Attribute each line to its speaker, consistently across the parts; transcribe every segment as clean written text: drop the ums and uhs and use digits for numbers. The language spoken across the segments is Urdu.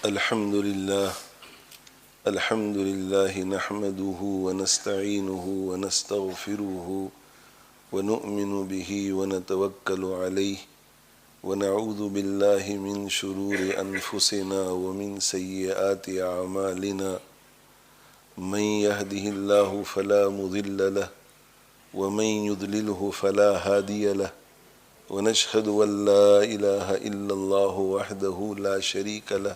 Speaker 1: الحمد لله نحمده ونستعينه ونستغفره ونؤمن به ونتوكل عليه ونعوذ بالله من شرور أنفسنا ومن سيئات أعمالنا من يهده الله فلا مضل له ومن يضلله فلا هادي له ونشهد أن لا إله إلا الله وحده لا شريك له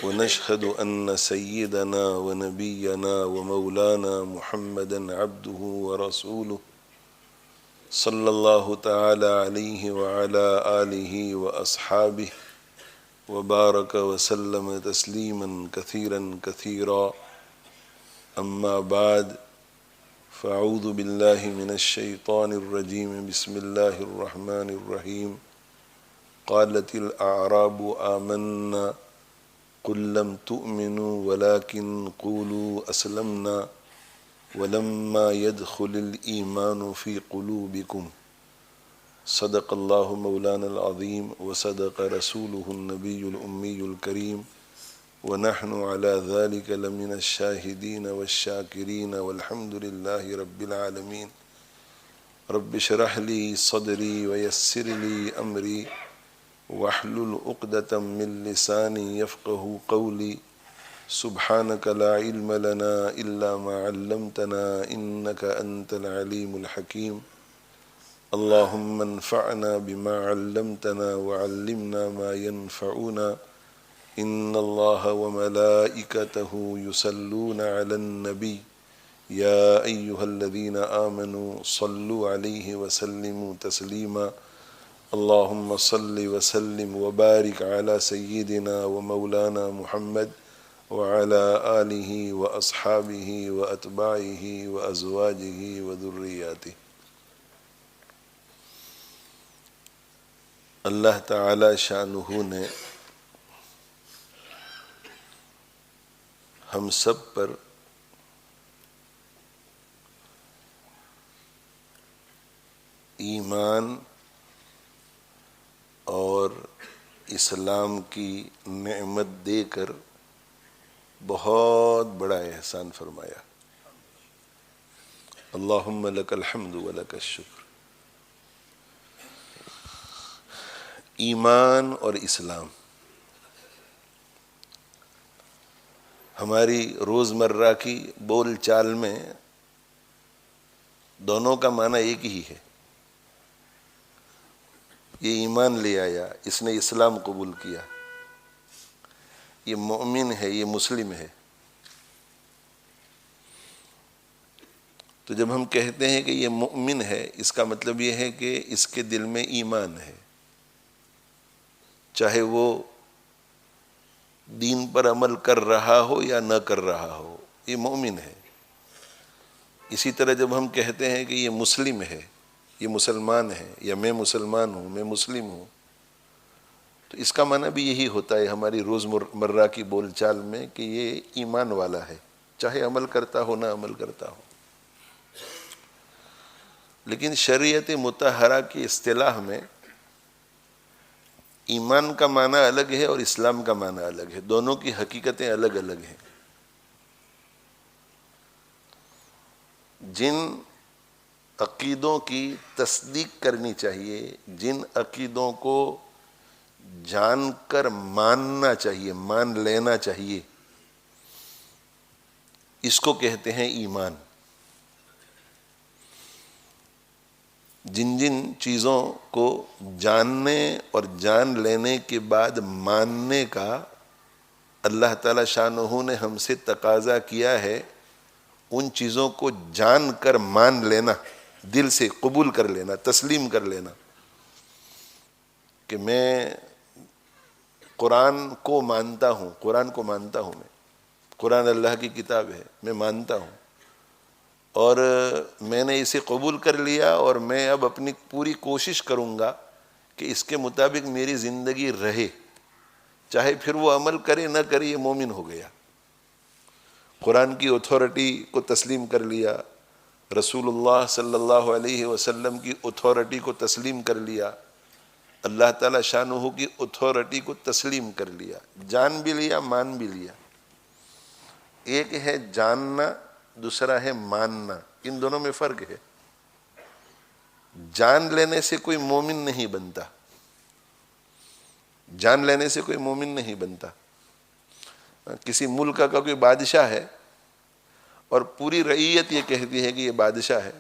Speaker 1: ونشهد أن سيدنا ونبينا ومولانا محمدا عبده ورسوله صلى الله تعالى عليه وعلى آله وأصحابه وبارك وسلم تسليما كثيرا كثيرا أما بعد فأعوذ بالله من الشيطان الرجيم بسم الله الرحمن الرحيم قالت الأعراب آمنا قل لم تؤمنوا ولكن قولوا أسلمنا ولما يدخل الإيمان في قلوبكم صدق الله مولانا العظيم وصدق رسوله النبي الأمي الكريم ونحن على ذلك لمن الشاهدين والشاكرين والحمد لله رب العالمين رب اشرح لي صدري ويسر لي أمري واحلل عقدة من لساني يفقه قولي سبحانك لا علم لنا إلا ما علمتنا إنك أنت العليم الحكيم اللهم انفعنا بما علمتنا وعلمنا ما ينفعنا إن الله وملائكته يصلون على النبي يا أيها الذين آمنوا صلوا عليه وسلموا تسليما اللهم صل وسلم وبارك على سيدنا ومولانا محمد وعلى آله وأصحابه وأتباعه وأزواجه وذرياته. اللہ تعالی شانہ نے ہم سب پر ایمان اور اسلام کی نعمت دے کر بہت بڑا احسان فرمایا. اللہم لک الحمد ولک الشکر. ایمان اور اسلام ہماری روزمرہ کی بول چال میں دونوں کا معنی ایک ہی ہے. یہ ایمان لے آیا، اس نے اسلام قبول کیا، یہ مومن ہے، یہ مسلم ہے. تو جب ہم کہتے ہیں کہ یہ مومن ہے، اس کا مطلب یہ ہے کہ اس کے دل میں ایمان ہے، چاہے وہ دین پر عمل کر رہا ہو یا نہ کر رہا ہو، یہ مومن ہے. اسی طرح جب ہم کہتے ہیں کہ یہ مسلم ہے، یہ مسلمان ہے، یا میں مسلمان ہوں، میں مسلم ہوں، تو اس کا معنی بھی یہی ہوتا ہے ہماری روزمرہ کی بول چال میں کہ یہ ایمان والا ہے، چاہے عمل کرتا ہو نہ عمل کرتا ہو. لیکن شریعت مطہرہ کی اصطلاح میں ایمان کا معنی الگ ہے اور اسلام کا معنی الگ ہے، دونوں کی حقیقتیں الگ الگ ہیں. جن عقیدوں کی تصدیق کرنی چاہیے، جن عقیدوں کو جان کر ماننا چاہیے، مان لینا چاہیے، اس کو کہتے ہیں ایمان. جن جن چیزوں کو جاننے اور جان لینے کے بعد ماننے کا اللہ تعالی شانہ نے ہم سے تقاضا کیا ہے، ان چیزوں کو جان کر مان لینا، دل سے قبول کر لینا، تسلیم کر لینا کہ میں قرآن کو مانتا ہوں، قرآن کو مانتا ہوں، میں قرآن اللہ کی کتاب ہے، میں مانتا ہوں اور میں نے اسے قبول کر لیا، اور میں اب اپنی پوری کوشش کروں گا کہ اس کے مطابق میری زندگی رہے، چاہے پھر وہ عمل کرے نہ کرے، یہ مومن ہو گیا. قرآن کی اتھارٹی کو تسلیم کر لیا، رسول اللہ صلی اللہ علیہ وسلم کی اتھارٹی کو تسلیم کر لیا، اللہ تعالیٰ شانہ کی اتھارٹی کو تسلیم کر لیا، جان بھی لیا، مان بھی لیا۔ ایک ہے جاننا، دوسرا ہے ماننا، ان دونوں میں فرق ہے۔ جان لینے سے کوئی مومن نہیں بنتا، جان لینے سے کوئی مومن نہیں بنتا۔ کسی ملک کا کوئی بادشاہ ہے اور پوری رعیت یہ کہتی ہے کہ یہ بادشاہ ہے،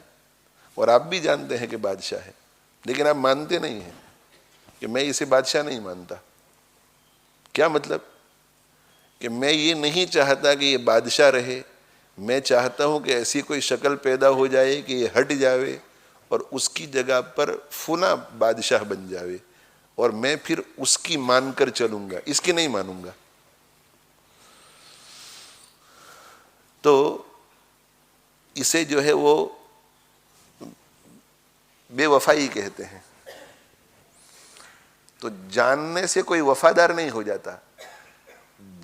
Speaker 1: اور آپ بھی جانتے ہیں کہ بادشاہ ہے، لیکن آپ مانتے نہیں ہیں کہ میں اسے بادشاہ نہیں مانتا۔ کیا مطلب؟ کہ میں یہ نہیں چاہتا کہ یہ بادشاہ رہے، میں چاہتا ہوں کہ ایسی کوئی شکل پیدا ہو جائے کہ یہ ہٹ جاوے اور اس کی جگہ پر فلاں بادشاہ بن جاوے، اور میں پھر اس کی مان کر چلوں گا، اس کی نہیں مانوں گا۔ تو اسے جو ہے وہ بے وفائی کہتے ہیں۔ تو جاننے سے کوئی وفادار نہیں ہو جاتا،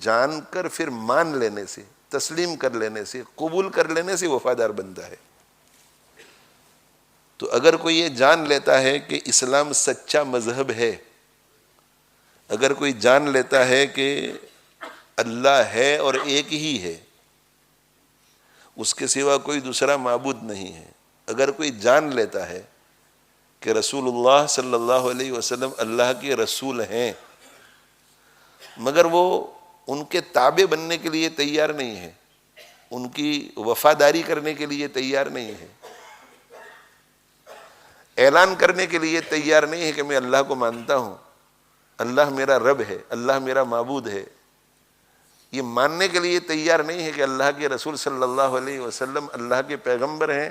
Speaker 1: جان کر پھر مان لینے سے، تسلیم کر لینے سے، قبول کر لینے سے وفادار بنتا ہے۔ تو اگر کوئی یہ جان لیتا ہے کہ اسلام سچا مذہب ہے، اگر کوئی جان لیتا ہے کہ اللہ ہے اور ایک ہی ہے، اس کے سوا کوئی دوسرا معبود نہیں ہے، اگر کوئی جان لیتا ہے کہ رسول اللہ صلی اللہ علیہ وسلم اللہ کے رسول ہیں، مگر وہ ان کے تابع بننے کے لیے تیار نہیں ہے، ان کی وفاداری کرنے کے لیے تیار نہیں ہے، اعلان کرنے کے لیے تیار نہیں ہے کہ میں اللہ کو مانتا ہوں، اللہ میرا رب ہے، اللہ میرا معبود ہے، یہ ماننے کے لیے تیار نہیں ہے کہ اللہ کے رسول صلی اللہ علیہ وسلم اللہ کے پیغمبر ہیں،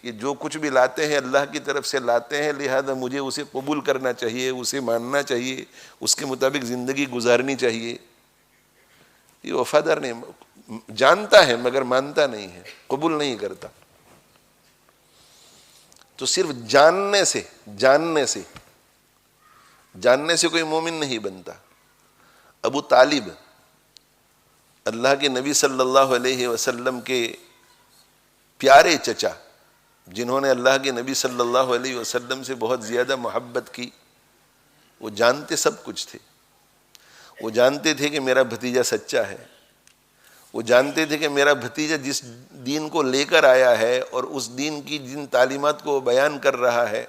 Speaker 1: یہ جو کچھ بھی لاتے ہیں اللہ کی طرف سے لاتے ہیں، لہذا مجھے اسے قبول کرنا چاہیے، اسے ماننا چاہیے، اس کے مطابق زندگی گزارنی چاہیے، یہ وفادار نہیں، جانتا ہے مگر مانتا نہیں ہے، قبول نہیں کرتا۔ تو صرف جاننے سے کوئی مومن نہیں بنتا۔ ابو طالب اللہ کے نبی صلی اللہ علیہ وسلم کے پیارے چچا، جنہوں نے اللہ کے نبی صلی اللہ علیہ وسلم سے بہت زیادہ محبت کی، وہ جانتے سب کچھ تھے، وہ جانتے تھے کہ میرا بھتیجا سچا ہے، وہ جانتے تھے کہ میرا بھتیجا جس دین کو لے کر آیا ہے اور اس دین کی جن تعلیمات کو بیان کر رہا ہے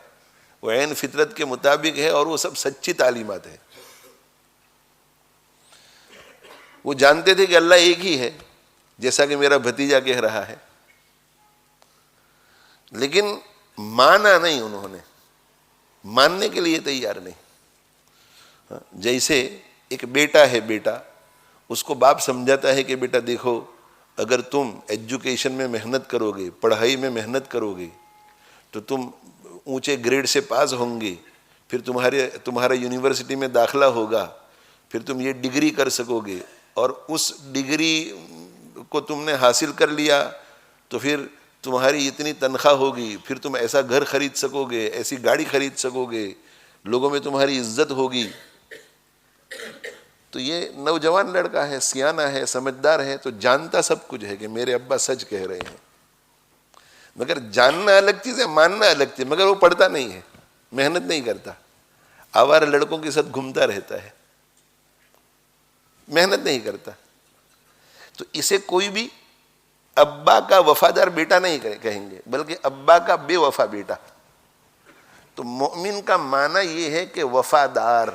Speaker 1: وہ عین فطرت کے مطابق ہے اور وہ سب سچی تعلیمات ہیں۔ وہ جانتے تھے کہ اللہ ایک ہی ہے، جیسا کہ میرا بھتیجا کہہ رہا ہے، لیکن مانا نہیں، انہوں نے ماننے کے لیے تیار نہیں۔ جیسے ایک بیٹا ہے، بیٹا اس کو باپ سمجھاتا ہے کہ بیٹا دیکھو، اگر تم ایجوکیشن میں محنت کرو گے، پڑھائی میں محنت کرو گے تو تم اونچے گریڈ سے پاس ہوں گے، پھر تمہارا یونیورسٹی میں داخلہ ہوگا، پھر تم یہ ڈگری کر سکو گے، اور اس ڈگری کو تم نے حاصل کر لیا تو پھر تمہاری اتنی تنخواہ ہوگی، پھر تم ایسا گھر خرید سکو گے، ایسی گاڑی خرید سکو گے، لوگوں میں تمہاری عزت ہوگی۔ تو یہ نوجوان لڑکا ہے، سیانہ ہے، سمجھدار ہے، تو جانتا سب کچھ ہے کہ میرے ابا سچ کہہ رہے ہیں، مگر جاننا الگ چیز ہے، ماننا الگ چیز، مگر وہ پڑھتا نہیں ہے، محنت نہیں کرتا، آوارہ لڑکوں کے ساتھ گھومتا رہتا ہے، محنت نہیں کرتا۔ تو اسے کوئی بھی ابا کا وفادار بیٹا نہیں کہیں گے، بلکہ ابا کا بے وفا بیٹا۔ تو مومن کا معنی یہ ہے کہ وفادار،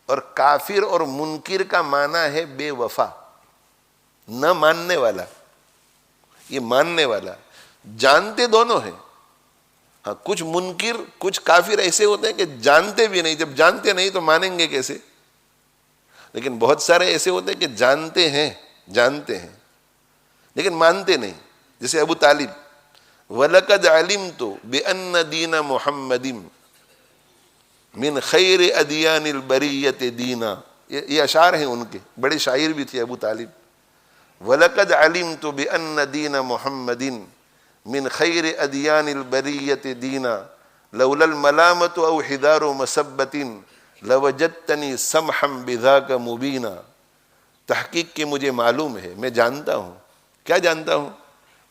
Speaker 1: اور کافر اور منکر کا معنی ہے بے وفا، نہ ماننے والا۔ یہ ماننے والا، جانتے دونوں ہیں، ہاں کچھ منکر کچھ کافر ایسے ہوتے ہیں کہ جانتے بھی نہیں، جب جانتے نہیں تو مانیں گے کیسے؟ لیکن بہت سارے ایسے ہوتے ہیں کہ جانتے ہیں لیکن مانتے نہیں، جیسے ابو طالب، وَلَقَدْ عَلِمْتُ بِأَنَّ دِينَ مُحَمَّدٍ من خیر ادیان البریت دینا، یہ اشعار ہیں ان کے، بڑے شاعر بھی تھے ابو طالب۔ وَلَقَدْ عَلِمْتُ بِأَنَّ دِينَ مُحَمَّدٍ من خیر ادیان البریت دینا لولا الملامۃ او حدار مسبۃ لوجدتنی سمحا بذاک مبینا۔ تحقیق کہ مجھے معلوم ہے، میں جانتا ہوں، کیا جانتا ہوں؟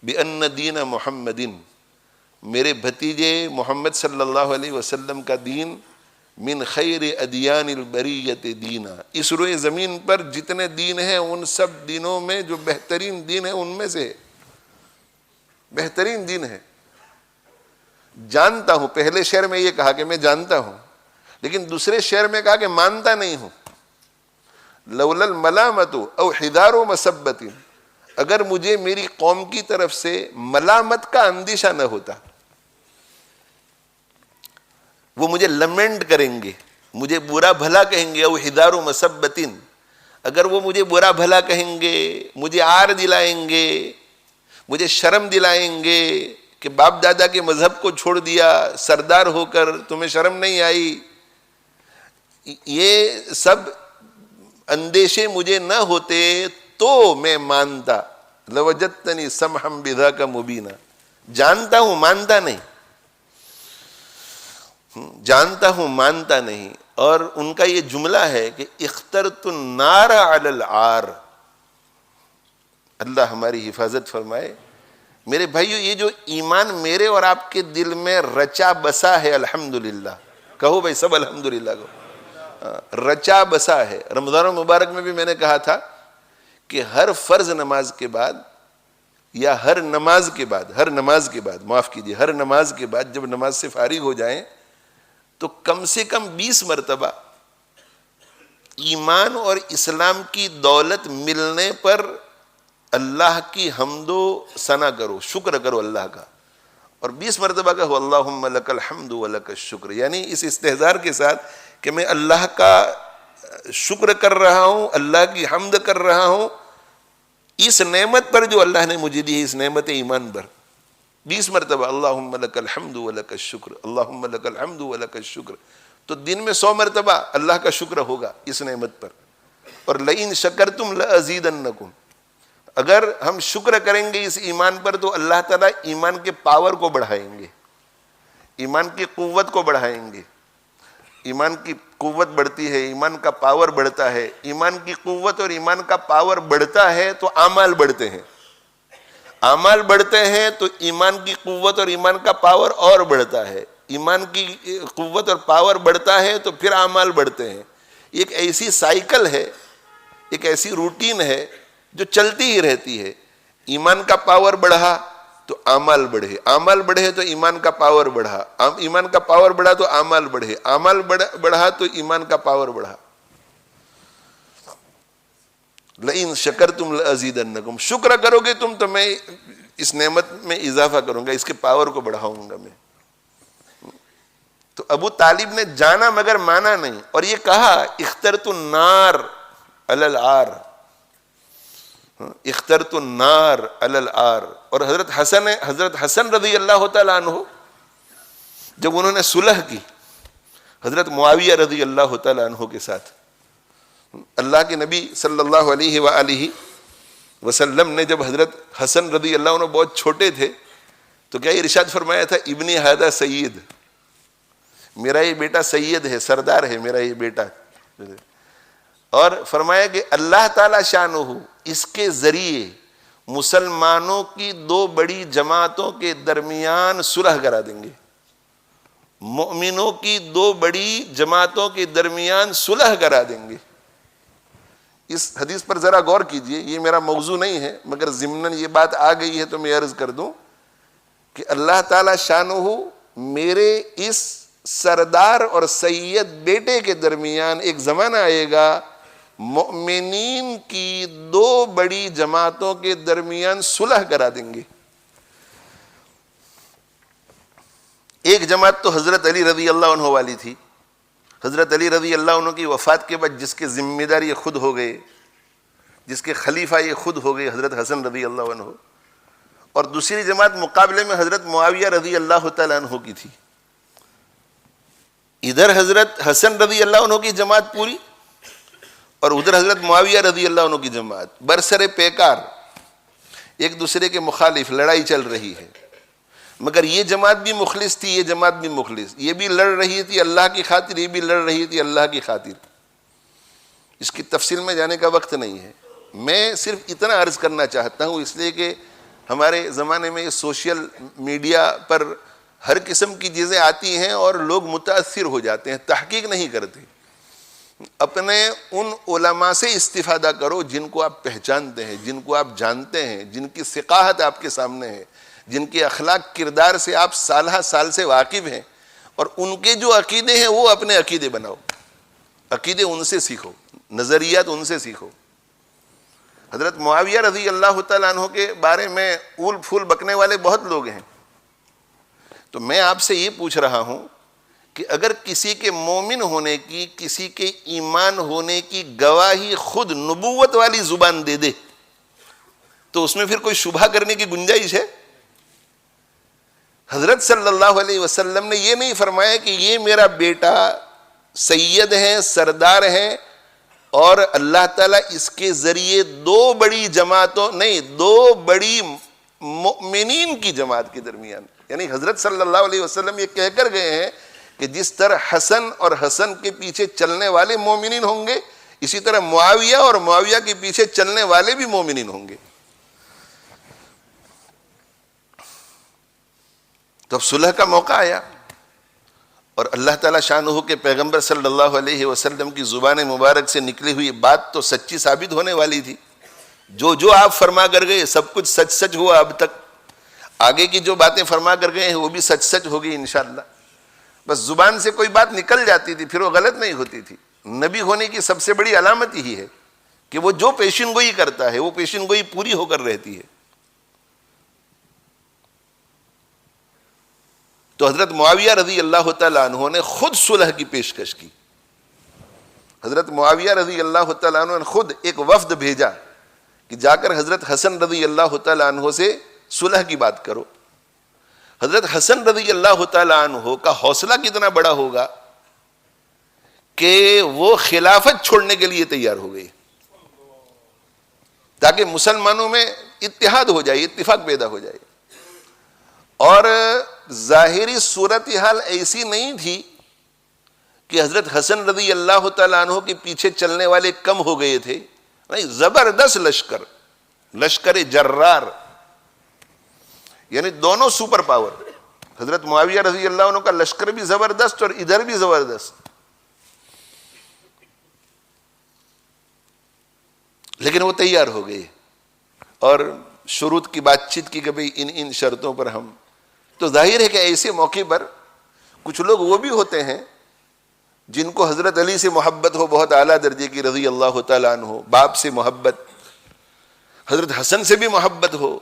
Speaker 1: بِأَنَّ دِينَ مُحَمَّدٍ، میرے بھتیجے محمد صلی اللہ علیہ وسلم کا دین من خیر ادیان البریت دینا، اس روئے زمین پر جتنے دین ہیں ان سب دینوں میں جو بہترین دین ہے ان میں سے بہترین دین ہے۔ جانتا ہوں، پہلے شعر میں یہ کہا کہ میں جانتا ہوں، لیکن دوسرے شعر میں کہا کہ مانتا نہیں ہوں۔ لولا الملامت او حذار مسبت، اگر مجھے میری قوم کی طرف سے ملامت کا اندیشہ نہ ہوتا، وہ مجھے لمنٹ کریں گے، مجھے برا بھلا کہیں گے، او حذار مسبت، اگر وہ مجھے برا بھلا کہیں گے، مجھے عار دلائیں گے، مجھے شرم دلائیں گے کہ باپ دادا کے مذہب کو چھوڑ دیا سردار ہو کر، تمہیں شرم نہیں آئی، یہ سب اندیشے مجھے نہ ہوتے تو میں مانتا، لوجدتنی سمحا بذاک مبینا، جانتا ہوں مانتا نہیں، جانتا ہوں مانتا نہیں۔ اور ان کا یہ جملہ ہے کہ اخترت النار علی العار، اللہ ہماری حفاظت فرمائے۔ میرے بھائیو، یہ جو ایمان میرے اور آپ کے دل میں رچا بسا ہے، الحمدللہ کہو بھائی سب الحمدللہ کہو، رچا بسا ہے۔ رمضان المبارک میں بھی میں نے کہا تھا کہ ہر فرض نماز کے بعد یا ہر نماز کے بعد معاف کیجیے، ہر نماز کے بعد جب نماز سے فارغ ہو جائیں تو کم سے کم 20 مرتبہ ایمان اور اسلام کی دولت ملنے پر اللہ کی حمد و ثنا کرو، شکر کرو اللہ کا، اور 20 مرتبہ کہو اللہم لک الحمد و لک الشکر، یعنی اس استحضار کے ساتھ کہ میں اللہ کا شکر کر رہا ہوں، اللہ کی حمد کر رہا ہوں اس نعمت پر جو اللہ نے مجھے دی ہے، اس نعمت ایمان پر۔ 20 مرتبہ اللہم لک الحمد و لک الشکر، اللہم لک الحمد و لک الشکر، تو دن میں 100 مرتبہ اللہ کا شکر ہوگا اس نعمت پر۔ اور لئن شکرتم لازیدنکم، اگر ہم شکر کریں گے اس ایمان پر تو اللہ تعالیٰ ایمان کے پاور کو بڑھائیں گے، ایمان کی قوت کو بڑھائیں گے۔ ایمان کی قوت بڑھتی ہے، ایمان کا پاور بڑھتا ہے، ایمان کی قوت اور ایمان کا پاور بڑھتا ہے تو اعمال بڑھتے ہیں، اعمال بڑھتے ہیں تو ایمان کی قوت اور ایمان کا پاور اور بڑھتا ہے، ایمان کی قوت اور پاور بڑھتا ہے تو پھر اعمال بڑھتے ہیں۔ ایک ایسی سائیکل ہے، ایک ایسی روٹین ہے جو چلتی ہی رہتی ہے۔ ایمان کا پاور بڑھا تو اعمال بڑھے، اعمال بڑھے تو ایمان کا پاور بڑھا، ایمان کا پاور بڑھا تو اعمال بڑھے، اعمال بڑھا تو ایمان کا پاور بڑھا۔ لئن شکرتم لازیدنکم، شکر کرو گے تم تو میں اس نعمت میں اضافہ کروں گا، اس کے پاور کو بڑھاؤں گا میں۔ تو ابو طالب نے جانا مگر مانا نہیں، اور یہ کہا اخترت النار علی العار، اخترت النار علی العار۔ اور حضرت حسن رضی اللہ تعالیٰ عنہ جب انہوں نے صلح کی حضرت معاویہ رضی اللہ تعالیٰ عنہ کے ساتھ، اللہ کے نبی صلی اللہ علیہ وآلہ وسلم نے جب حضرت حسن رضی اللہ عنہ بہت چھوٹے تھے تو کیا ارشاد فرمایا تھا، ابنی ھذا سید، میرا یہ بیٹا سید ہے، سردار ہے میرا یہ بیٹا، اور فرمایا کہ اللہ تعالی شانہ اس کے ذریعے مسلمانوں کی 2 بڑی جماعتوں کے درمیان صلح کرا دیں گے، مؤمنوں کی 2 بڑی جماعتوں کے درمیان صلح کرا دیں گے۔ اس حدیث پر ذرا غور کیجئے، یہ میرا موضوع نہیں ہے مگر ضمناً یہ بات آ گئی ہے تو میں عرض کر دوں کہ اللہ تعالی شانہ میرے اس سردار اور سید بیٹے کے درمیان ایک زمانہ آئے گا مؤمنین کی 2 بڑی جماعتوں کے درمیان صلح کرا دیں گے۔ ایک جماعت تو حضرت علی رضی اللہ عنہ والی تھی، حضرت علی رضی اللہ عنہ کی وفات کے بعد جس کے ذمہ دار یہ خود ہو گئے، جس کے خلیفہ یہ خود ہو گئے، حضرت حسن رضی اللہ عنہ۔ اور دوسری جماعت مقابلے میں حضرت معاویہ رضی اللہ تعالیٰ عنہ کی تھی۔ ادھر حضرت حسن رضی اللہ عنہ کی جماعت پوری اور ادھر حضرت معاویہ رضی اللہ عنہ کی جماعت، برسر پیکار ایک دوسرے کے مخالف لڑائی چل رہی ہے، مگر یہ جماعت بھی مخلص تھی، یہ جماعت بھی مخلص، یہ بھی لڑ رہی تھی اللہ کی خاطر، یہ بھی لڑ رہی تھی اللہ کی خاطر۔ اس کی تفصیل میں جانے کا وقت نہیں ہے، میں صرف اتنا عرض کرنا چاہتا ہوں، اس لیے کہ ہمارے زمانے میں سوشل میڈیا پر ہر قسم کی چیزیں آتی ہیں اور لوگ متاثر ہو جاتے ہیں، تحقیق نہیں کرتے۔ اپنے ان علماء سے استفادہ کرو جن کو آپ پہچانتے ہیں، جن کو آپ جانتے ہیں، جن کی ثقافت آپ کے سامنے ہے، جن کے اخلاق کردار سے آپ سالہ سال سے واقف ہیں، اور ان کے جو عقیدے ہیں وہ اپنے عقیدے بناؤ، عقیدے ان سے سیکھو، نظریات ان سے سیکھو۔ حضرت معاویہ رضی اللہ تعالیٰ عنہ کے بارے میں اول پھول بکنے والے بہت لوگ ہیں، تو میں آپ سے یہ پوچھ رہا ہوں کہ اگر کسی کے مومن ہونے کی، کسی کے ایمان ہونے کی گواہی خود نبوت والی زبان دے دے تو اس میں پھر کوئی شبہ کرنے کی گنجائش ہے؟ حضرت صلی اللہ علیہ وسلم نے یہ نہیں فرمایا کہ یہ میرا بیٹا سید ہے، سردار ہے، اور اللہ تعالیٰ اس کے ذریعے دو بڑی جماعتوں نہیں، دو بڑی مؤمنین کی جماعت کے درمیان، یعنی حضرت صلی اللہ علیہ وسلم یہ کہہ کر گئے ہیں کہ جس طرح حسن اور حسن کے پیچھے چلنے والے مومنین ہوں گے، اسی طرح معاویہ اور معاویہ کے پیچھے چلنے والے بھی مومنین ہوں گے۔ تو اب صلح کا موقع آیا، اور اللہ تعالیٰ شانہ کے پیغمبر صلی اللہ علیہ وسلم کی زبان مبارک سے نکلی ہوئی بات تو سچی ثابت ہونے والی تھی۔ جو آپ فرما کر گئے سب کچھ سچ سچ ہوا اب تک، آگے کی جو باتیں فرما کر گئے ہیں وہ بھی سچ سچ ہوگی انشاءاللہ۔ بس زبان سے کوئی بات نکل جاتی تھی پھر وہ غلط نہیں ہوتی تھی۔ نبی ہونے کی سب سے بڑی علامت یہی ہے کہ وہ جو پیشن گوئی کرتا ہے وہ پیشن گوئی پوری ہو کر رہتی ہے۔ تو حضرت معاویہ رضی اللہ تعالیٰ عنہ نے خود صلح کی پیشکش کی۔ حضرت معاویہ رضی اللہ تعالیٰ عنہ نے خود ایک وفد بھیجا کہ جا کر حضرت حسن رضی اللہ تعالیٰ عنہ سے صلح کی بات کرو۔ حضرت حسن رضی اللہ تعالیٰ عنہ کا حوصلہ کتنا بڑا ہوگا کہ وہ خلافت چھوڑنے کے لیے تیار ہو گئے تاکہ مسلمانوں میں اتحاد ہو جائے، اتفاق پیدا ہو جائے۔ اور ظاہری صورتحال ایسی نہیں تھی کہ حضرت حسن رضی اللہ تعالیٰ عنہ کے پیچھے چلنے والے کم ہو گئے تھے، نہیں، زبردست لشکر جرار، یعنی دونوں سپر پاور۔ حضرت معاویہ رضی اللہ عنہ کا لشکر بھی زبردست اور ادھر بھی زبردست، لیکن وہ تیار ہو گئے اور شروط کی بات چیت کی کہ بھئی ان شرطوں پر ہم۔ تو ظاہر ہے کہ ایسے موقع پر کچھ لوگ وہ بھی ہوتے ہیں جن کو حضرت علی سے محبت ہو بہت اعلیٰ درجے کی رضی اللہ تعالیٰ عنہ، باپ سے محبت، حضرت حسن سے بھی محبت ہو،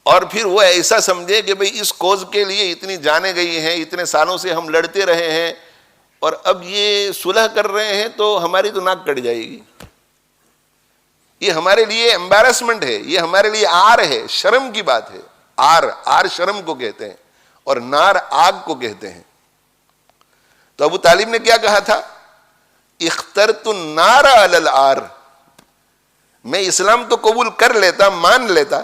Speaker 1: اور پھر وہ ایسا سمجھے کہ بھئی اس کوز کے لیے اتنی جانیں گئی ہیں، اتنے سالوں سے ہم لڑتے رہے ہیں، اور اب یہ صلح کر رہے ہیں تو ہماری تو ناک کٹ جائے گی، یہ ہمارے لیے امبیرسمنٹ ہے، یہ ہمارے لیے عار ہے، شرم کی بات ہے۔ آر شرم کو کہتے ہیں اور نار آگ کو کہتے ہیں۔ تو ابو طالب نے کیا کہا تھا؟ اخترت النار علی العار، میں اسلام تو قبول کر لیتا، مان لیتا،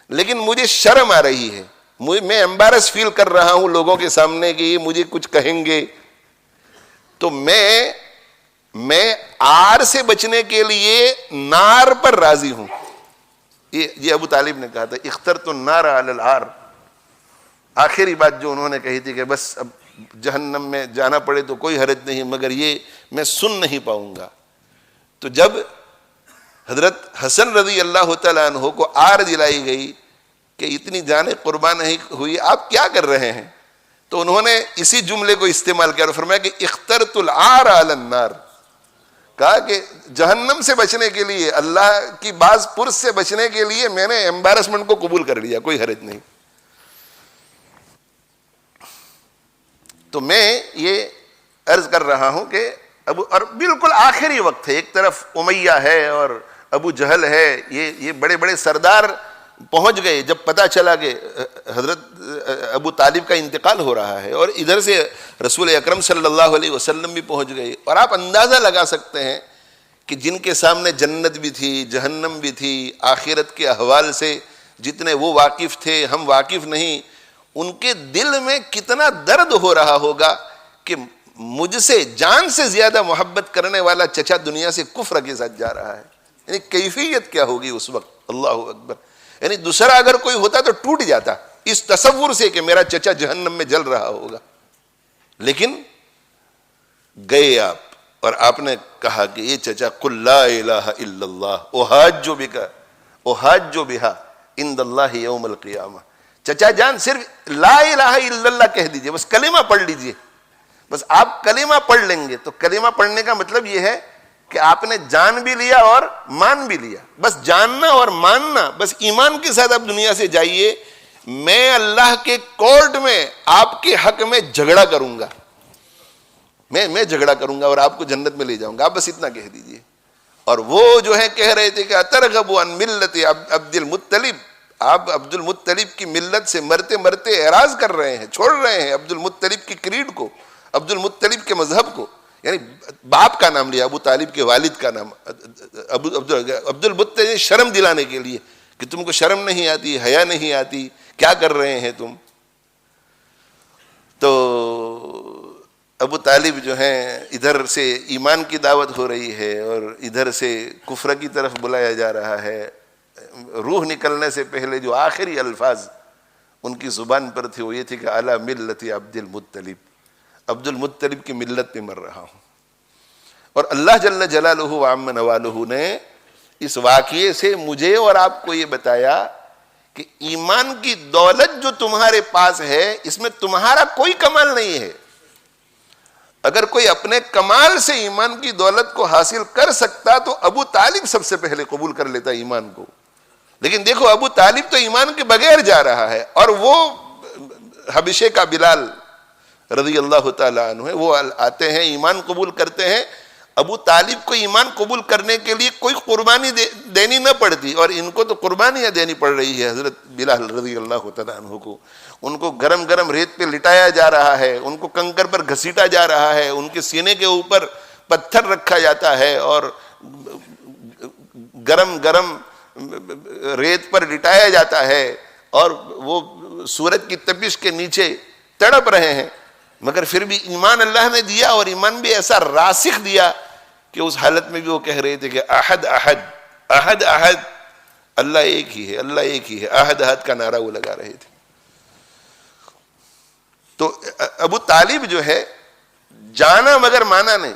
Speaker 1: لیکن مجھے شرم آ رہی ہے، میں امبیرس فیل کر رہا ہوں لوگوں کے سامنے کہ یہ مجھے کچھ کہیں گے، تو میں آر سے بچنے کے لیے نار پر راضی ہوں۔ یہ ابو طالب نے کہا تھا، اخترت النار علی العار۔ آخری بات جو انہوں نے کہی تھی کہ بس اب جہنم میں جانا پڑے تو کوئی حرج نہیں، مگر یہ میں سن نہیں پاؤں گا۔ تو جب حضرت حسن رضی اللہ تعالیٰ عنہ کو آر دلائی گئی کہ اتنی جانیں قربان ہوئی، آپ کیا کر رہے ہیں، تو انہوں نے اسی جملے کو استعمال کیا اور فرمایا کہ اخترت العار علی النار، کہا کہ جہنم سے بچنے کے لیے، اللہ کی باز پرس سے بچنے کے لیے میں نے امبیرسمنٹ کو قبول کر لیا، کوئی حرج نہیں۔ تو میں یہ عرض کر رہا ہوں کہ اور بالکل آخری وقت ہے، ایک طرف امیہ ہے اور ابو جہل ہے، یہ بڑے بڑے سردار پہنچ گئے جب پتہ چلا کہ حضرت ابو طالب کا انتقال ہو رہا ہے، اور ادھر سے رسول اکرم صلی اللہ علیہ وسلم بھی پہنچ گئے، اور آپ اندازہ لگا سکتے ہیں کہ جن کے سامنے جنت بھی تھی، جہنم بھی تھی، آخرت کے احوال سے جتنے وہ واقف تھے ہم واقف نہیں، ان کے دل میں کتنا درد ہو رہا ہوگا کہ مجھ سے جان سے زیادہ محبت کرنے والا چچا دنیا سے کفر کے ساتھ جا رہا ہے، یعنی کیفیت کیا ہوگی اس وقت، اللہ اکبر۔ یعنی دوسرا اگر کوئی ہوتا تو ٹوٹ جاتا، اس تصور سے کہ میرا چچا جہنم میں جل رہا ہوگا. لیکن گئے آپ اور آپ نے کہا کہ یہ چچا قل لا الہ الا اللہ احاج بہا عند اللہ یوم القیامہ. چچا جان صرف لا الہ الا اللہ کہہ دیجئے, بس کلمہ پڑھ لیجئے. بس آپ کلمہ پڑھ لیں گے تو کلمہ پڑھنے کا مطلب یہ ہے کہ آپ نے جان بھی لیا اور مان بھی لیا. بس جاننا اور ماننا, بس ایمان کے ساتھ آپ دنیا سے جائیے. میں اللہ کے کورٹ میں آپ کے حق میں جھگڑا کروں گا, میں جھگڑا کروں گا اور آپ کو جنت میں لے جاؤں گا. آپ بس اتنا کہہ دیجئے. اور وہ جو ہے کہہ رہے تھے کہ اترغب عن ملت عبد المطلب, آپ عبد المطلب کی ملت سے مرتے مرتے اعراض کر رہے ہیں, چھوڑ رہے ہیں عبد المطلب کی کریڈ کو, عبد المطلب کے مذہب کو. یعنی باپ کا نام لیا, ابو طالب کے والد کا نام عبد المطلب, شرم دلانے کے لیے کہ تم کو شرم نہیں آتی, حیا نہیں آتی, کیا کر رہے ہیں تم. تو ابو طالب جو ہیں ادھر سے ایمان کی دعوت ہو رہی ہے اور ادھر سے کفر کی طرف بلایا جا رہا ہے. روح نکلنے سے پہلے جو آخری الفاظ ان کی زبان پر تھے وہ یہ تھے کہ علی ملت عبد المطلب, عبد المطلب کی ملت پہ مر رہا ہوں. اور اللہ جل جلالہ وعم نوالہ نے اس واقعے سے مجھے اور آپ کو یہ بتایا کہ ایمان کی دولت جو تمہارے پاس ہے اس میں تمہارا کوئی کمال نہیں ہے. اگر کوئی اپنے کمال سے ایمان کی دولت کو حاصل کر سکتا تو ابو طالب سب سے پہلے قبول کر لیتا ایمان کو. لیکن دیکھو ابو طالب تو ایمان کے بغیر جا رہا ہے, اور وہ حبشے کا بلال رضی اللہ تعالیٰ عنہ ہے, وہ آتے ہیں ایمان قبول کرتے ہیں. ابو طالب کو ایمان قبول کرنے کے لیے کوئی قربانی دینی نہ پڑتی, اور ان کو تو قربانیاں دینی پڑ رہی ہے حضرت بلال رضی اللہ تعالیٰ عنہ کو. ان کو گرم گرم ریت پہ لٹایا جا رہا ہے, ان کو کنکر پر گھسیٹا جا رہا ہے, ان کے سینے کے اوپر پتھر رکھا جاتا ہے اور گرم گرم ریت پر لٹایا جاتا ہے, اور وہ سورج کی تپش کے نیچے تڑپ رہے ہیں. مگر پھر بھی ایمان اللہ نے دیا, اور ایمان بھی ایسا راسخ دیا کہ اس حالت میں بھی وہ کہہ رہے تھے کہ احد احد احد احد, اللہ ایک ہی ہے, اللہ ایک ہی ہے, احد احد کا نعرہ وہ لگا رہے تھے. تو ابو طالب جو ہے جانا مگر مانا نہیں,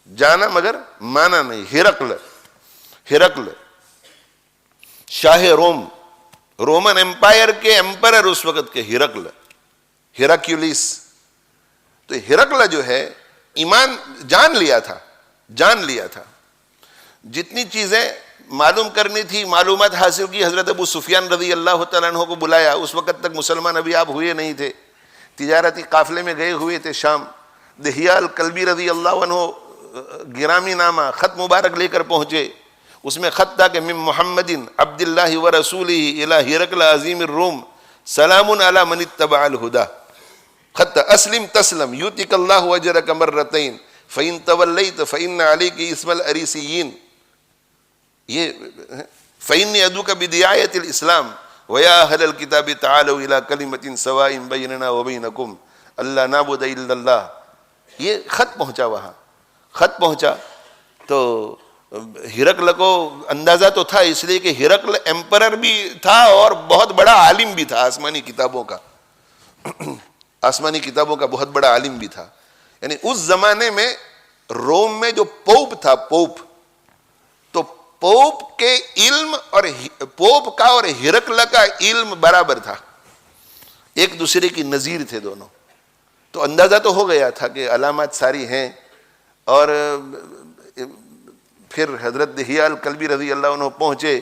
Speaker 1: جانا مگر مانا نہیں. ہرقل شاہ روم, رومن امپائر کے ایمپرر اس وقت کے ہرقلیس. تو ہرقل جو ہے ایمان جان لیا تھا. جتنی چیزیں معلوم کرنی تھی معلومات حاصل کی. حضرت ابو سفیان رضی اللہ تعالیٰ عنہ کو بلایا, اس وقت تک مسلمان ابھی آپ ہوئے نہیں تھے, تجارتی قافلے میں گئے ہوئے تھے شام. دہیہ الکلبی رضی اللہ عنہ گرامی نامہ خط مبارک لے کر پہنچے. اس میں خط تھا کہ من محمد عبد اللہ و رسولہ الی ہرقل عظیم الروم سلام علی من اتبع الہدی. خط اسلم تسلم یؤتک اللہ اجرک مرتین فإن تولیت فإن علیک اسم الأریسیین. یہ فإنی ادعوک بدعایۃ الاسلام ویا اہل الکتاب تعالوا الی کلمۃ سواء بیننا وبینکم الا نعبد الا اللہ. یہ خط پہنچا, وہاں خط پہنچا تو ہرقل کو اندازہ تو تھا, اس لیے کہ ہرقل ایمپرر بھی تھا اور بہت بڑا عالم بھی تھا آسمانی کتابوں کا, آسمانی کتابوں کا بہت بڑا عالم بھی تھا. یعنی اس زمانے میں روم میں جو پوپ تھا, تو پوپ کے علم اور پوپ کا اور ہرقل کا علم برابر تھا, ایک دوسرے کی نظیر تھے دونوں. تو اندازہ تو ہو گیا تھا کہ علامات ساری ہیں. اور پھر حضرت دہیہ الکلبی رضی اللہ عنہ پہنچے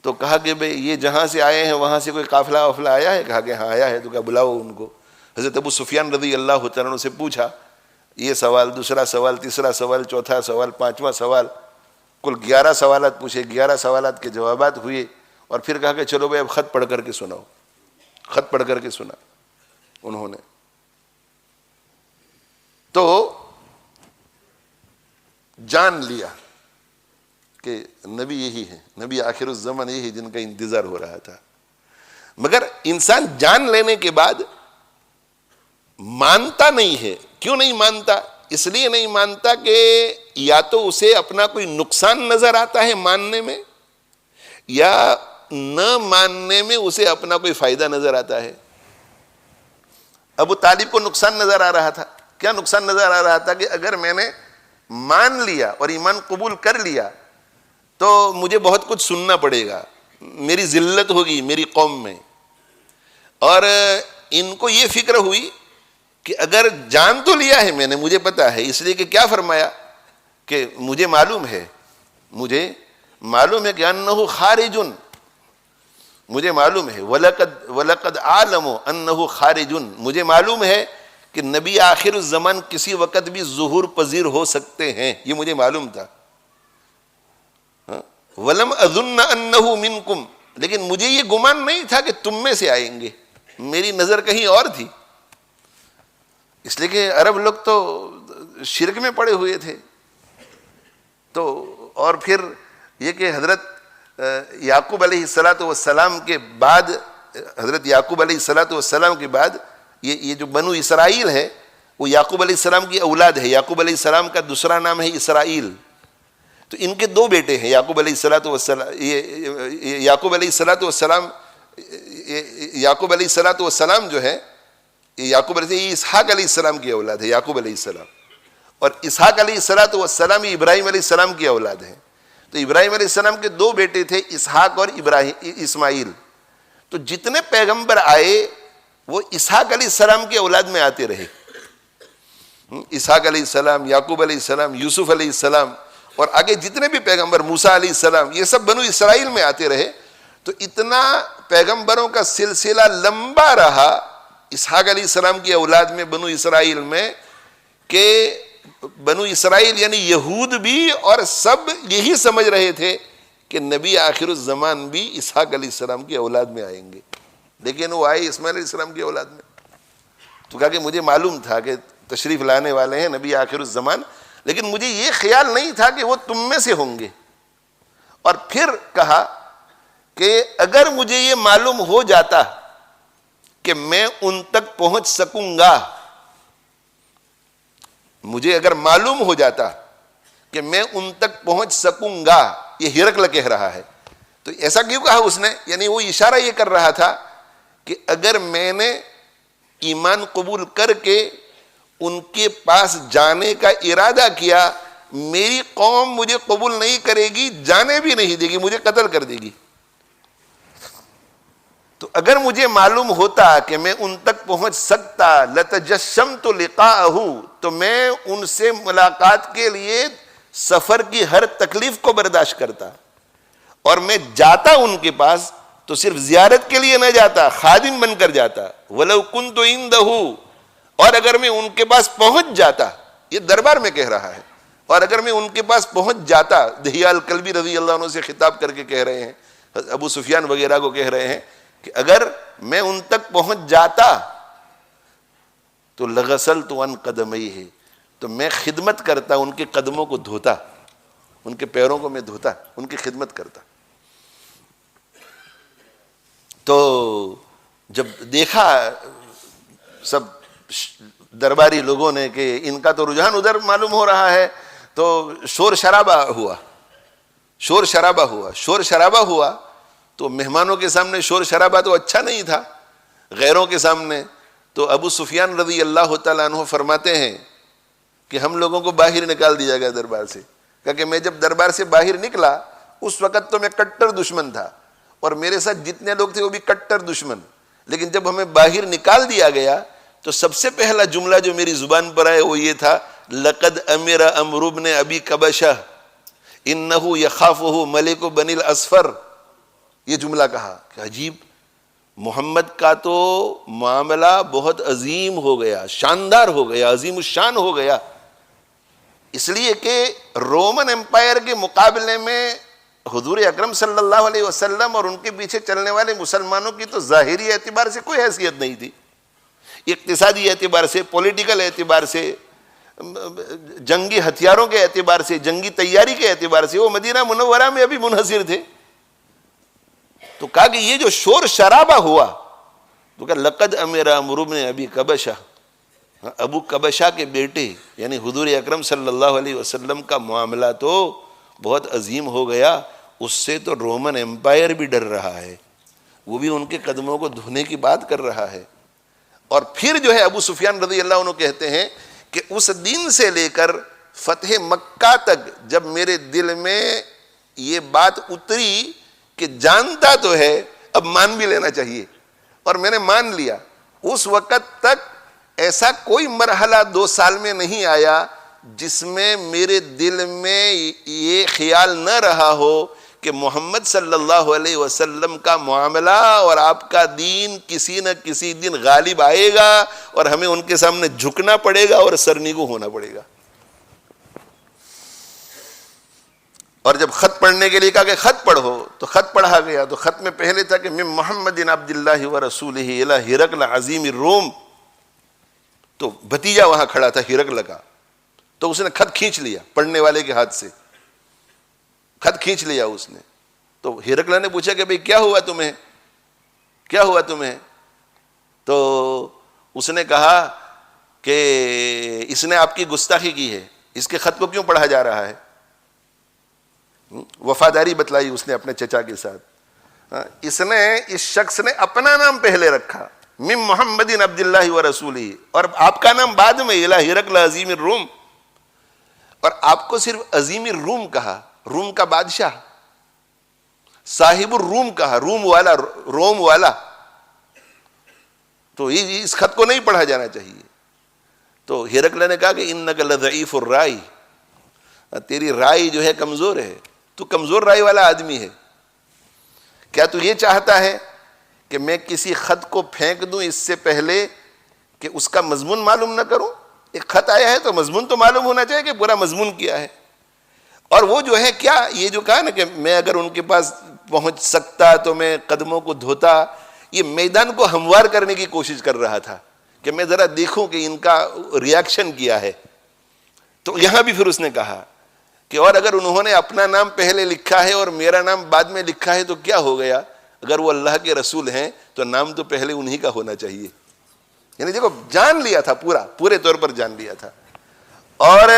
Speaker 1: تو کہا کہ بھئی یہ جہاں سے آئے ہیں وہاں سے کوئی قافلہ وافلہ آیا ہے؟ کہا کہ ہاں آیا ہے. تو کہا بلاؤ ان کو. حضرت ابو سفیان رضی اللہ تعالیٰ عنہ سے پوچھا, یہ سوال, دوسرا سوال, تیسرا سوال, چوتھا سوال, پانچواں سوال, کل 11 سوالات پوچھے. 11 سوالات کے جوابات ہوئے, اور پھر کہا کہ چلو بھائی اب خط پڑھ کر کے سناؤ. خط پڑھ کر کے سنا انہوں نے. تو جان لیا کہ نبی یہی ہے, نبی آخر الزمان یہی جن کا انتظار ہو رہا تھا. مگر انسان جان لینے کے بعد مانتا نہیں ہے. کیوں نہیں مانتا؟ اس لیے نہیں مانتا کہ یا تو اسے اپنا کوئی نقصان نظر آتا ہے ماننے میں, یا نہ ماننے میں اسے اپنا کوئی فائدہ نظر آتا ہے. ابو طالب کو نقصان نظر آ رہا تھا. کیا نقصان نظر آ رہا تھا؟ کہ اگر میں نے مان لیا اور ایمان قبول کر لیا تو مجھے بہت کچھ سننا پڑے گا, میری ذلت ہوگی میری قوم میں. اور ان کو یہ فکر ہوئی کہ اگر جان تو لیا ہے میں نے, مجھے پتا ہے, اس لیے کہ کیا فرمایا کہ مجھے معلوم ہے کہ انہ خارج, مجھے معلوم ہے, وَلَقَدْ عَالَمُ أَنَّهُ خَارِجٌ, مجھے معلوم ہے کہ نبی آخر الزمان کسی وقت بھی ظہور پذیر ہو سکتے ہیں, یہ مجھے معلوم تھا. وَلَمْ أَظُنَّ أَنَّهُ مِنْكُمْ, لیکن مجھے یہ گمان نہیں تھا کہ تم میں سے آئیں گے, میری نظر کہیں اور تھی. اس لیے کہ عرب لوگ تو شرک میں پڑے ہوئے تھے. تو اور پھر یہ کہ حضرت یعقوب علیہ السلام کے بعد, یہ جو بنو اسرائیل ہے وہ یعقوب علیہ السلام کی اولاد ہے. یعقوب علیہ السلام کا دوسرا نام ہے اسرائیل. تو ان کے دو بیٹے ہیں, یعقوب علیہ السلام جو ہے, یہ اسحاق علیہ السلام کی اولاد ہے, یعقوب علیہ السلام. اور اسحاق علیہ السلام یہ ابراہیم علیہ السلام کی اولاد ہے. تو ابراہیم علیہ السلام کے دو بیٹے تھے, اسحاق اور اسماعیل. تو جتنے پیغمبر آئے وہ اسحاق علیہ السلام کی اولاد میں آتے رہے. اسحاق علیہ السلام, یعقوب علیہ السلام, یوسف علیہ السلام, اور آگے جتنے بھی پیغمبر, موسیٰ علیہ السلام, یہ سب بنو اسرائیل میں آتے رہے. تو اتنا پیغمبروں کا سلسلہ لمبا رہا اسحاق علیہ السلام کی اولاد میں, بنو اسرائیل میں, کہ بنو اسرائیل یعنی یہود بھی اور سب یہی سمجھ رہے تھے کہ نبی آخر الزمان بھی اسحاق علیہ السلام کی اولاد میں آئیں گے. لیکن وہ آئے اسماعیل علیہ السلام کی اولاد میں. تو کہا کہ مجھے معلوم تھا کہ تشریف لانے والے ہیں نبی آخر الزمان, لیکن مجھے یہ خیال نہیں تھا کہ وہ تم میں سے ہوں گے. اور پھر کہا کہ اگر مجھے یہ معلوم ہو جاتا کہ میں ان تک پہنچ سکوں گا, مجھے اگر معلوم ہو جاتا کہ میں ان تک پہنچ سکوں گا, یہ ہرقل کہہ رہا ہے. تو ایسا کیوں کہا اس نے؟ یعنی وہ اشارہ یہ کر رہا تھا کہ اگر میں نے ایمان قبول کر کے ان کے پاس جانے کا ارادہ کیا, میری قوم مجھے قبول نہیں کرے گی, جانے بھی نہیں دے گی, مجھے قتل کر دے گی. تو اگر مجھے معلوم ہوتا کہ میں ان تک پہنچ سکتا, لَتَجَشَّمْتُ لِقَاءَهُ, تو میں ان سے ملاقات کے لیے سفر کی ہر تکلیف کو برداشت کرتا, اور میں جاتا ان کے پاس تو صرف زیارت کے لیے نہ جاتا, خادم بن کر جاتا. وَلَوْ كُنْتُ عِنْدَهُ, اور اگر میں ان کے پاس پہنچ جاتا, یہ دربار میں کہہ رہا ہے, اور اگر میں ان کے پاس پہنچ جاتا, دہیال کلبی رضی اللہ عنہ سے خطاب کر کے کہہ رہے ہیں, ابو سفیان وغیرہ کو کہہ رہے ہیں کہ اگر میں ان تک پہنچ جاتا تو لغسلت عن قدمیہ, تو میں خدمت کرتا, ان کے قدموں کو دھوتا, ان کے پیروں کو میں دھوتا, ان کی خدمت کرتا. تو جب دیکھا سب درباری لوگوں نے کہ ان کا تو رجحان ادھر معلوم ہو رہا ہے, تو شور شرابہ ہوا. تو مہمانوں کے سامنے شور شرابہ تو اچھا نہیں تھا, غیروں کے سامنے. تو ابو سفیان رضی اللہ تعالیٰ عنہ فرماتے ہیں کہ ہم لوگوں کو باہر نکال دیا گیا دربار سے. کہ میں جب دربار سے باہر نکلا اس وقت تو میں کٹر دشمن تھا, اور میرے ساتھ جتنے لوگ تھے وہ بھی کٹر دشمن. لیکن جب ہمیں باہر نکال دیا گیا تو سب سے پہلا جملہ جو میری زبان پر آئے وہ یہ تھا, لقد امر عمرو بن ابی قبشہ انہ یخافہ ملک بنی الاصفر. یہ جملہ کہا کہ عجیب, محمد کا تو معاملہ بہت عظیم ہو گیا, شاندار ہو گیا, عظیم الشان ہو گیا. اس لیے کہ رومن امپائر کے مقابلے میں حضور اکرم صلی اللہ علیہ وسلم اور ان کے پیچھے چلنے والے مسلمانوں کی تو ظاہری اعتبار سے کوئی حیثیت نہیں تھی. اقتصادی اعتبار سے, پولیٹیکل اعتبار سے, جنگی ہتھیاروں کے اعتبار سے, جنگی تیاری کے اعتبار سے وہ مدینہ منورہ میں ابھی منحصر تھے. تو کہا کہ یہ جو شور شرابہ ہوا, تو کہا لقد امر عمرو بن ابی قبشہ, ابو قبشہ کے بیٹے یعنی حضور اکرم صلی اللہ علیہ وسلم کا معاملہ تو بہت عظیم ہو گیا, اس سے تو رومن ایمپائر بھی ڈر رہا ہے، وہ بھی ان کے قدموں کو دھونے کی بات کر رہا ہے۔ اور پھر جو ہے ابو سفیان رضی اللہ عنہ کہتے ہیں کہ اس دن سے لے کر فتح مکہ تک جب میرے دل میں یہ بات اتری کہ جانتا تو ہے اب مان بھی لینا چاہیے، اور میں نے مان لیا، اس وقت تک ایسا کوئی مرحلہ 2 سال میں نہیں آیا جس میں میرے دل میں یہ خیال نہ رہا ہو کہ محمد صلی اللہ علیہ وسلم کا معاملہ اور آپ کا دین کسی نہ کسی دن غالب آئے گا اور ہمیں ان کے سامنے جھکنا پڑے گا اور سرنگو ہونا پڑے گا۔ اور جب خط پڑھنے کے لیے کہا کہ خط پڑھو تو خط پڑھا گیا، تو خط میں پہلے تھا کہ من محمد عبد اللہ ورسولہ الی ہرقل عظیم الروم، تو بھتیجا وہاں کھڑا تھا ہرقل کا، تو اس نے خط کھینچ لیا پڑھنے والے کے ہاتھ سے، خط کھینچ لیا اس نے۔ تو ہرقل نے پوچھا کہ بھئی کیا ہوا تمہیں، کیا ہوا تمہیں؟ تو اس نے کہا کہ اس نے آپ کی گستاخی کی ہے، اس کے خط کو کیوں پڑھا جا رہا ہے؟ وفاداری بتلائی اس نے اپنے چچا کے ساتھ۔ اس شخص نے اپنا نام پہلے رکھا، من محمد عبد اللہ ورسولہ، اور آپ کا نام بعد میں، الی ہرقل عظیم الروم، اور آپ کو صرف عظیم الروم کہا، روم کا بادشاہ، صاحب الروم کہا، روم والا، روم والا، تو اس خط کو نہیں پڑھا جانا چاہیے۔ تو ہرقل نے کہا کہ انک لضعیف الرائے، تیری رائے جو ہے کمزور ہے، تو کمزور رائے والا آدمی ہے، کیا تو یہ چاہتا ہے کہ میں کسی خط کو پھینک دوں اس سے پہلے کہ اس کا مضمون معلوم نہ کروں؟ ایک خط آیا ہے تو مضمون تو معلوم ہونا چاہیے کہ پورا مضمون کیا ہے۔ اور وہ جو ہے کیا، یہ جو کہا نا کہ میں اگر ان کے پاس پہنچ سکتا تو میں قدموں کو دھوتا، یہ میدان کو ہموار کرنے کی کوشش کر رہا تھا کہ میں ذرا دیکھوں کہ ان کا ریاکشن کیا ہے۔ تو یہاں بھی پھر اس نے کہا کہ اور اگر انہوں نے اپنا نام پہلے لکھا ہے اور میرا نام بعد میں لکھا ہے تو کیا ہو گیا؟ اگر وہ اللہ کے رسول ہیں تو نام تو پہلے انہی کا ہونا چاہیے۔ یعنی دیکھو، جان لیا تھا، پورے طور پر جان لیا تھا۔ اور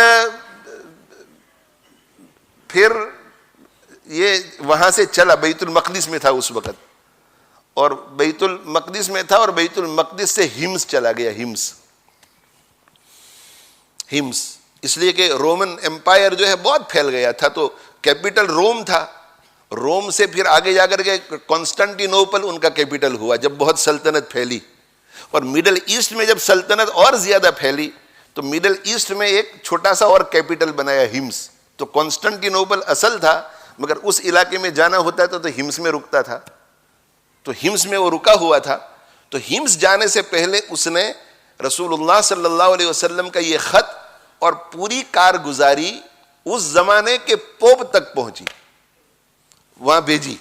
Speaker 1: پھر یہ وہاں سے چلا، بیت المقدس میں تھا اس وقت، اور بیت المقدس میں تھا، اور بیت المقدس سے ہمس چلا گیا، ہمس، اس لیے کہ رومن ایمپائر جو ہے بہت پھیل گیا تھا، تو کیپٹل روم تھا، روم سے پھر آگے جا کر کے کانسٹنٹینوپل ان کا کیپٹل ہوا جب بہت سلطنت پھیلی، اور میڈل ایسٹ میں جب سلطنت اور زیادہ پھیلی تو میڈل ایسٹ میں ایک چھوٹا سا اور کیپٹل بنایا، ہمس۔ تو کانسٹنٹینوپل اصل تھا، مگر اس علاقے میں جانا ہوتا تھا تو ہمس میں رکتا تھا، تو ہمس میں وہ رکا ہوا تھا۔ تو ہمس جانے سے پہلے اس نے رسول اللہ صلی اللہ علیہ وسلم کا یہ خط اور پوری کارگزاری اس زمانے کے پوپ تک پہنچی، وہاں بھیجی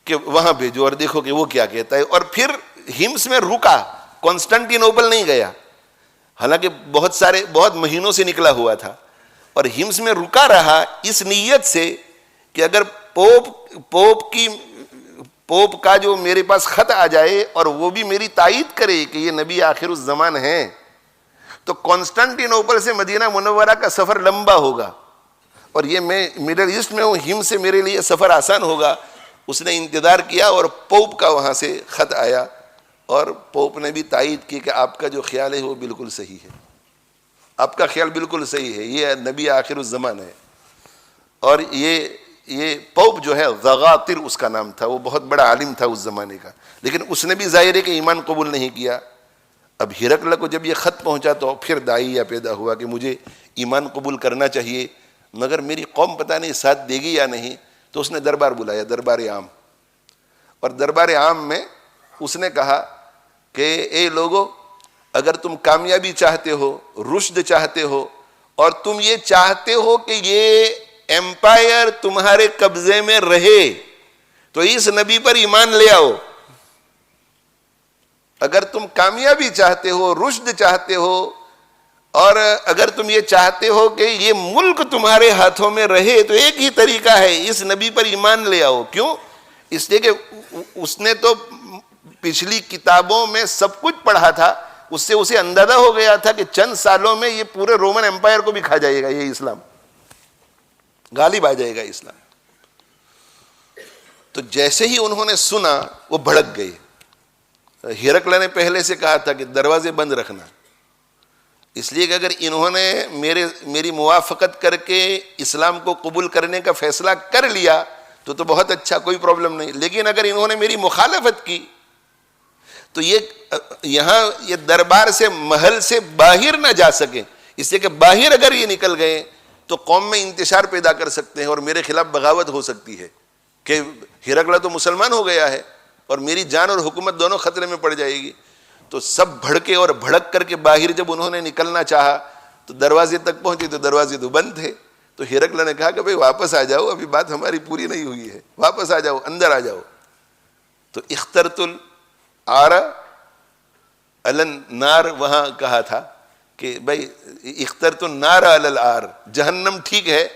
Speaker 1: کہ وہاں بھیجو اور دیکھو کہ وہ کیا کہتا ہے۔ اور پھر ہمس میں رکا، کانسٹنٹینوپل نہیں گیا، حالانکہ بہت مہینوں سے نکلا ہوا تھا، اور ہمس میں رکا رہا اس نیت سے کہ اگر پوپ کا جو میرے پاس خط آ جائے اور وہ بھی میری تائید کرے کہ یہ نبی آخر الزمان ہیں، تو کانسٹنٹینوپل سے مدینہ منورہ کا سفر لمبا ہوگا، اور یہ میں میڈل ایسٹ میں ہوں، ہمس سے میرے لیے سفر آسان ہوگا۔ اس نے انتظار کیا اور پوپ کا وہاں سے خط آیا، اور پوپ نے بھی تائید کی کہ آپ کا جو خیال ہے وہ بالکل صحیح ہے، آپ کا خیال بالکل صحیح ہے، یہ نبی آخر الزمان ہے۔ اور یہ پوپ جو ہے زغاطر اس کا نام تھا، وہ بہت بڑا عالم تھا اس زمانے کا، لیکن اس نے بھی ظاہر ہے کہ ایمان قبول نہیں کیا۔ اب ہرقل کو جب یہ خط پہنچا تو پھر داعیہ پیدا ہوا کہ مجھے ایمان قبول کرنا چاہیے، مگر میری قوم پتہ نہیں ساتھ دے گی یا نہیں، تو اس نے دربار بلایا، دربار عام، اور دربار عام میں اس نے کہا کہ اے لوگو، اگر تم کامیابی چاہتے ہو، رشد چاہتے ہو، اور تم یہ چاہتے ہو کہ یہ ایمپائر تمہارے قبضے میں رہے، تو اس نبی پر ایمان لے آؤ۔ اگر تم کامیابی چاہتے ہو، رشد چاہتے ہو، اور اگر تم یہ چاہتے ہو کہ یہ ملک تمہارے ہاتھوں میں رہے، تو ایک ہی طریقہ ہے، اس نبی پر ایمان لے آؤ۔ کیوں؟ اس لیے کہ اس نے تو پچھلی کتابوں میں سب کچھ پڑھا تھا، اس سے اسے اندازہ ہو گیا تھا کہ چند سالوں میں یہ پورے رومن ایمپائر کو بھی کھا جائے گا، یہ اسلام غالب آ جائے گا اسلام۔ تو جیسے ہی انہوں نے سنا وہ بھڑک گئے. ہرقل نے پہلے سے کہا تھا کہ دروازے بند رکھنا, اس لیے کہ اگر انہوں نے میری موافقت کر کے اسلام کو قبول کرنے کا فیصلہ کر لیا تو بہت اچھا, کوئی پرابلم نہیں. لیکن اگر انہوں نے میری مخالفت کی تو یہ دربار سے, محل سے باہر نہ جا سکیں, اس لیے کہ باہر اگر یہ نکل گئے تو قوم میں انتشار پیدا کر سکتے ہیں اور میرے خلاف بغاوت ہو سکتی ہے کہ ہرقل تو مسلمان ہو گیا ہے اور میری جان اور حکومت دونوں خطرے میں پڑ جائے گی. تو سب بھڑکے اور بھڑک کر کے باہر جب انہوں نے نکلنا چاہا تو دروازے تک پہنچے تو دروازے تو بند تھے. تو ہرقل نے کہا کہ بھئی واپس آ جاؤ, ابھی بات ہماری پوری نہیں ہوئی ہے, واپس آ جاؤ, اندر آ جاؤ. تو اخترت العار علی النار وہاں کہا تھا کہ بھئی اخترت النار علی العار, جہنم ٹھیک ہے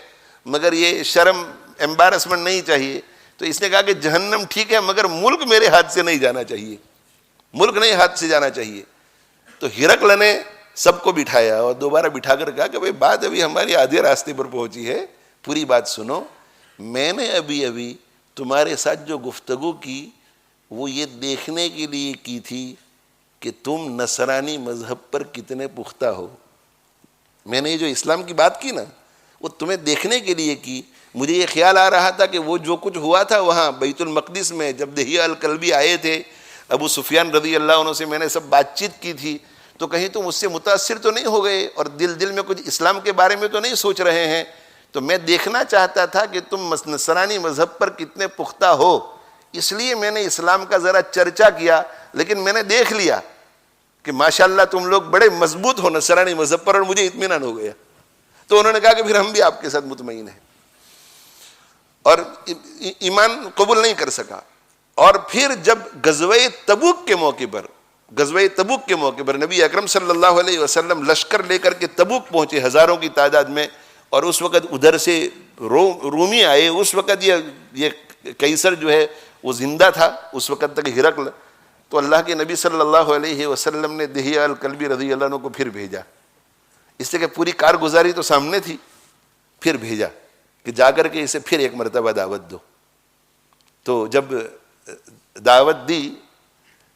Speaker 1: مگر یہ شرم ایمبارسمنٹ نہیں چاہیے. تو اس نے کہا کہ جہنم ٹھیک ہے مگر ملک میرے ہاتھ سے نہیں جانا چاہیے, ملک نہیں ہاتھ سے جانا چاہیے. تو ہرقل نے سب کو بٹھایا اور دوبارہ بٹھا کر کہا کہ بھئی بات ابھی ہماری آدھے راستے پر پہنچی ہے, پوری بات سنو. میں نے ابھی تمہارے ساتھ جو گفتگو کی وہ یہ دیکھنے کے لیے کی تھی کہ تم نصرانی مذہب پر کتنے پختہ ہو. میں نے جو اسلام کی بات کی نا وہ تمہیں دیکھنے کے لیے کی. مجھے یہ خیال آ رہا تھا کہ وہ جو کچھ ہوا تھا وہاں بیت المقدس میں جب دہیہ الکلبی آئے تھے, ابو سفیان رضی اللہ عنہ سے میں نے سب بات چیت کی تھی, تو کہیں تم اس سے متاثر تو نہیں ہو گئے اور دل میں کچھ اسلام کے بارے میں تو نہیں سوچ رہے ہیں. تو میں دیکھنا چاہتا تھا کہ تم نصرانی مذہب پر کتنے پختہ ہو, اس لیے میں نے اسلام کا ذرا چرچا کیا. لیکن میں نے دیکھ لیا کہ ماشاءاللہ تم لوگ بڑے مضبوط ہو نصرانی مذہب پر, اور مجھے اطمینان ہو گیا. تو انہوں نے کہا کہ پھر ہم بھی آپ کے ساتھ مطمئن ہیں, اور ایمان قبول نہیں کر سکا. اور پھر جب غزوہ تبوک کے موقع پر نبی اکرم صلی اللہ علیہ وسلم لشکر لے کر کے تبوک پہنچے ہزاروں کی تعداد میں, اور اس وقت ادھر سے رومی آئے. اس وقت یہ قیصر جو ہے وہ زندہ تھا اس وقت تک, ہرقل. تو اللہ کے نبی صلی اللہ علیہ وسلم نے دہیہ الکلبی رضی اللہ عنہ کو پھر بھیجا, اس لیے کہ پوری کارگزاری تو سامنے تھی. پھر بھیجا کہ جا کر کے اسے پھر ایک مرتبہ دعوت دو. تو جب دعوت دی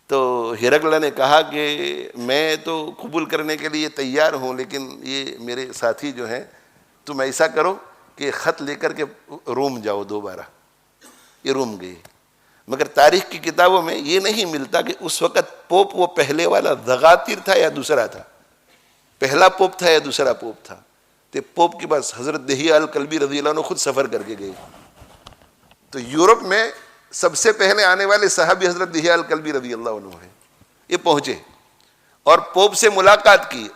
Speaker 1: تو ہرقل نے کہا کہ میں تو قبول کرنے کے لیے تیار ہوں, لیکن یہ میرے ساتھی جو ہیں, تم ایسا کرو کہ خط لے کر کے روم جاؤ دوبارہ. یہ روم گئے, مگر تاریخ کی کتابوں میں یہ نہیں ملتا کہ اس وقت پوپ وہ پہلے والا دغاتر تھا یا دوسرا تھا, پہلا پوپ تھا یا دوسرا پوپ تھا. تو پوپ کے پاس حضرت دہیہ الکلبی رضی اللہ عنہ خود سفر کر کے گئے. تو یورپ میں سب سے پہلے آنے والے صحابی حضرت دہیہ الکلبی رضی اللہ عنہ ہیں. یہ پہنچے اور پوپ سے ملاقات کی,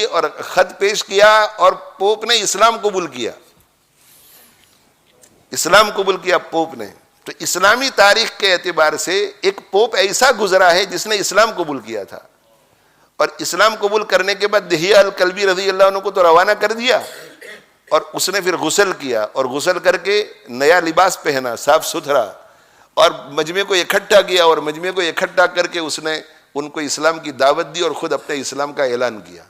Speaker 1: اور خط پیش کیا, اور پوپ نے اسلام قبول کیا پوپ نے. تو اسلامی تاریخ کے اعتبار سے ایک پوپ ایسا گزرا ہے جس نے اسلام قبول کیا تھا, اور اسلام قبول کرنے کے بعد دہیہ الکلبی رضی اللہ عنہ کو تو روانہ کر دیا, اور اس نے پھر غسل کیا, اور غسل کر کے نیا لباس پہنا صاف ستھرا, اور مجمع کو اکٹھا کیا, اور مجمع کو اکٹھا کر کے اس نے ان کو اسلام کی دعوت دی اور خود اپنے اسلام کا اعلان کیا.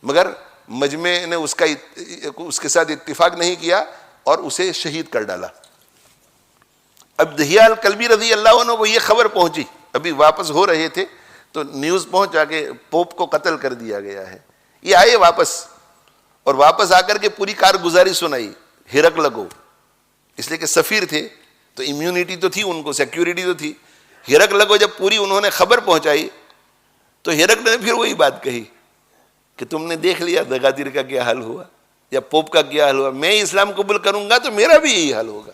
Speaker 1: مگر مجمع نے اس کے ساتھ اتفاق نہیں کیا اور اسے شہید کر ڈالا. اب دہیہ الکلبی رضی اللہ عنہ کو یہ خبر پہنچی, ابھی واپس ہو رہے تھے تو نیوز پہنچا کہ پوپ کو قتل کر دیا گیا ہے. یہ آئے واپس, اور واپس آ کر کے پوری کارگزاری سنائی ہرقل کو, اس لیے کہ سفیر تھے تو امیونٹی تو تھی ان کو, سیکیورٹی تو تھی. ہرقل کو جب پوری انہوں نے خبر پہنچائی تو ہرقل نے پھر وہی بات کہی کہ تم نے دیکھ لیا دغاتر کا کیا حال ہوا یا پوپ کا کیا حال ہوا, میں اسلام قبول کروں گا تو میرا بھی یہی حال ہوگا.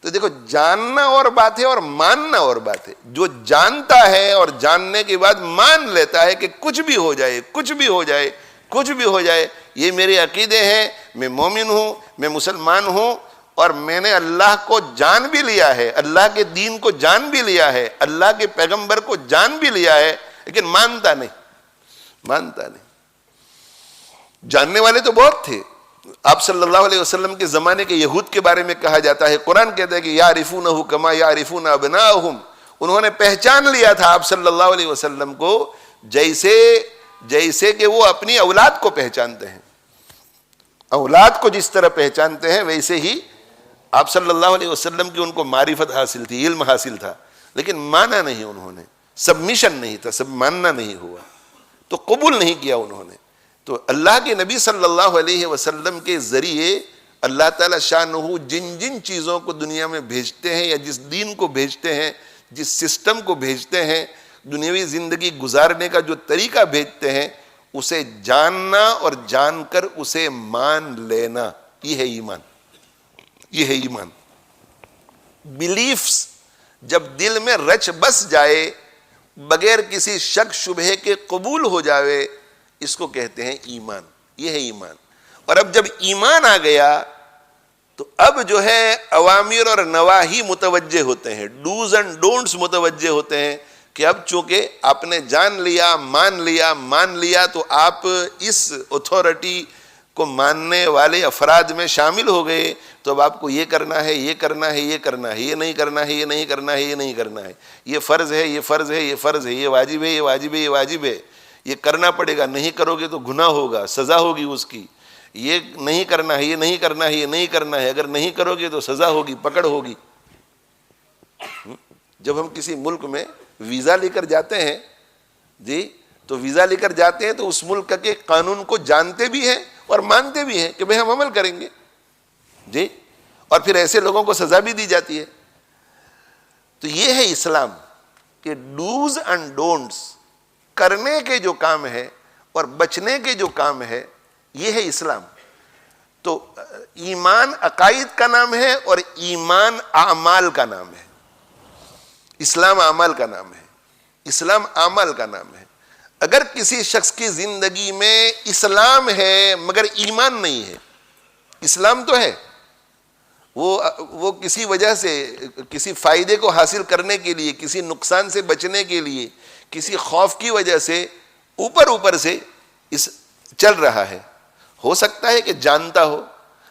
Speaker 1: تو دیکھو, جاننا اور بات ہے اور ماننا اور بات ہے. جو جانتا ہے اور جاننے کے بعد مان لیتا ہے کہ کچھ بھی ہو جائے, یہ میرے عقیدے ہیں, میں مومن ہوں, میں مسلمان ہوں, اور میں نے اللہ کو جان بھی لیا ہے, اللہ کے دین کو جان بھی لیا ہے, اللہ کے پیغمبر کو جان بھی لیا ہے, لیکن مانتا نہیں. جاننے والے تو بہت تھے. آپ صلی اللہ علیہ وسلم کے زمانے کے یہود کے بارے میں کہا جاتا ہے, قرآن کہتا ہے کہ یعرفونہ کما یعرفون ابناءہم, انہوں نے پہچان لیا تھا آپ صلی اللہ علیہ وسلم کو جیسے کہ وہ اپنی اولاد کو پہچانتے ہیں. اولاد کو جس طرح پہچانتے ہیں ویسے ہی آپ صلی اللہ علیہ وسلم کی ان کو معرفت حاصل تھی، علم حاصل تھا، لیکن مانا نہیں انہوں نے، سبمیشن نہیں تھا، سب ماننا نہیں ہوا، تو قبول نہیں کیا انہوں نے. تو اللہ کے نبی صلی اللہ علیہ وسلم کے ذریعے اللہ تعالیٰ شانہ جن جن چیزوں کو دنیا میں بھیجتے ہیں، یا جس دین کو بھیجتے ہیں، جس سسٹم کو بھیجتے ہیں، دنیاوی زندگی گزارنے کا جو طریقہ بھیجتے ہیں، اسے جاننا اور جان کر اسے مان لینا، یہ ہے ایمان. یہ ہے ایمان. بلیفز جب دل میں رچ بس جائے، بغیر کسی شک شبہ کے قبول ہو جاوے، اس کو کہتے ہیں ایمان. یہ ہے ایمان. اور اب جب ایمان آ گیا تو اب جو ہے اوامر اور نواہی متوجہ ہوتے ہیں، ڈوز اینڈ ڈونٹس متوجہ ہوتے ہیں، کہ اب چونکہ آپ نے جان لیا، مان لیا تو آپ اس اتھارٹی کو ماننے والے افراد میں شامل ہو گئے، تو اب آپ کو یہ کرنا ہے، یہ کرنا ہے، یہ کرنا ہے، یہ نہیں کرنا ہے، یہ نہیں کرنا ہے، یہ نہیں کرنا ہے، یہ فرض ہے، یہ فرض ہے، یہ فرض ہے، یہ واجب ہے، یہ واجب ہے، یہ واجب ہے، یہ کرنا پڑے گا، نہیں کرو گے تو گناہ ہوگا، سزا ہوگی اس کی، یہ نہیں کرنا ہے، یہ نہیں کرنا ہے، یہ نہیں کرنا ہے، اگر نہیں کرو گے تو سزا ہوگی، پکڑ ہوگی. جب ہم کسی ملک میں ویزا لے کر جاتے ہیں جی، تو ویزا لے کر جاتے ہیں تو اس ملک کے قانون کو جانتے بھی ہیں اور مانتے بھی ہیں کہ بھئی ہم عمل کریں گے جی، اور پھر ایسے لوگوں کو سزا بھی دی جاتی ہے. تو یہ ہے اسلام کہ ڈوز اینڈ ڈونٹس، کرنے کے جو کام ہے اور بچنے کے جو کام ہے، یہ ہے اسلام. تو ایمان عقائد کا نام ہے اور ایمان اعمال کا نام ہے. اسلام اعمال کا نام ہے، اسلام اعمال کا نام ہے. اگر کسی شخص کی زندگی میں اسلام ہے مگر ایمان نہیں ہے، اسلام تو ہے، وہ کسی وجہ سے، کسی فائدے کو حاصل کرنے کے لیے، کسی نقصان سے بچنے کے لیے، کسی خوف کی وجہ سے اوپر سے چل رہا ہے، ہو سکتا ہے کہ جانتا ہو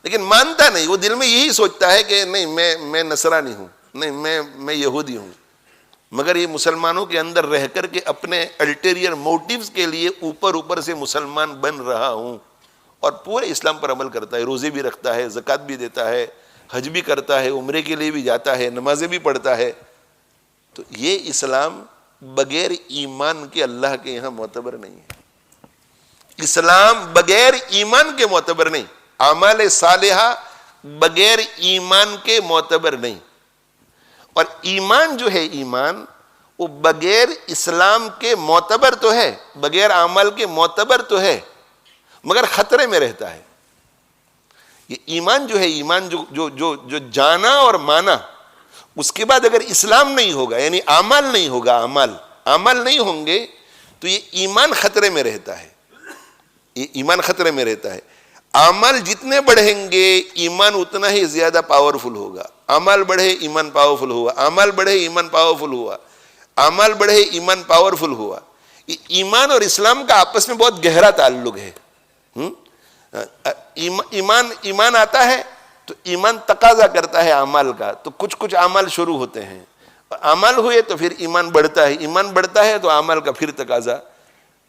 Speaker 1: لیکن مانتا نہیں، وہ دل میں یہی سوچتا ہے کہ نہیں میں نصرانی ہوں، نہیں میں یہودی ہوں، مگر یہ مسلمانوں کے اندر رہ کر کے اپنے الٹیریئر موٹیوز کے لیے اوپر سے مسلمان بن رہا ہوں، اور پورے اسلام پر عمل کرتا ہے، روزے بھی رکھتا ہے، زکوٰۃ بھی دیتا ہے، حج بھی کرتا ہے، عمرے کے لیے بھی جاتا ہے، نمازیں بھی پڑھتا ہے. تو یہ اسلام بغیر ایمان کے اللہ کے یہاں معتبر نہیں ہے. اسلام بغیر ایمان کے معتبر نہیں، اعمال صالحہ بغیر ایمان کے معتبر نہیں. اور ایمان جو ہے، ایمان وہ بغیر اسلام کے معتبر تو ہے، بغیر اعمال کے معتبر تو ہے، مگر خطرے میں رہتا ہے. یہ ایمان جو ہے، ایمان جو جانا اور مانا، اس کے بعد اگر اسلام نہیں ہوگا، یعنی اعمال نہیں ہوگا، اعمال نہیں ہوں گے، تو یہ ایمان خطرے میں رہتا ہے. یہ ایمان خطرے میں رہتا ہے. اعمال جتنے بڑھیں گے ایمان اتنا ہی زیادہ پاورفل ہوگا. اعمال بڑھے ایمان پاورفل ہوا، اعمال بڑھے ایمان پاورفل ہوا، اعمال بڑھے ایمان پاورفل ہوا. یہ ایمان اور اسلام کا آپس میں بہت گہرا تعلق ہے. ایمان آتا ہے تو ایمان تقاضا کرتا ہے اعمال کا، تو کچھ اعمال شروع ہوتے ہیں، اعمال ہوئے تو پھر ایمان بڑھتا ہے، ایمان بڑھتا ہے تو اعمال کا پھر تقاضا.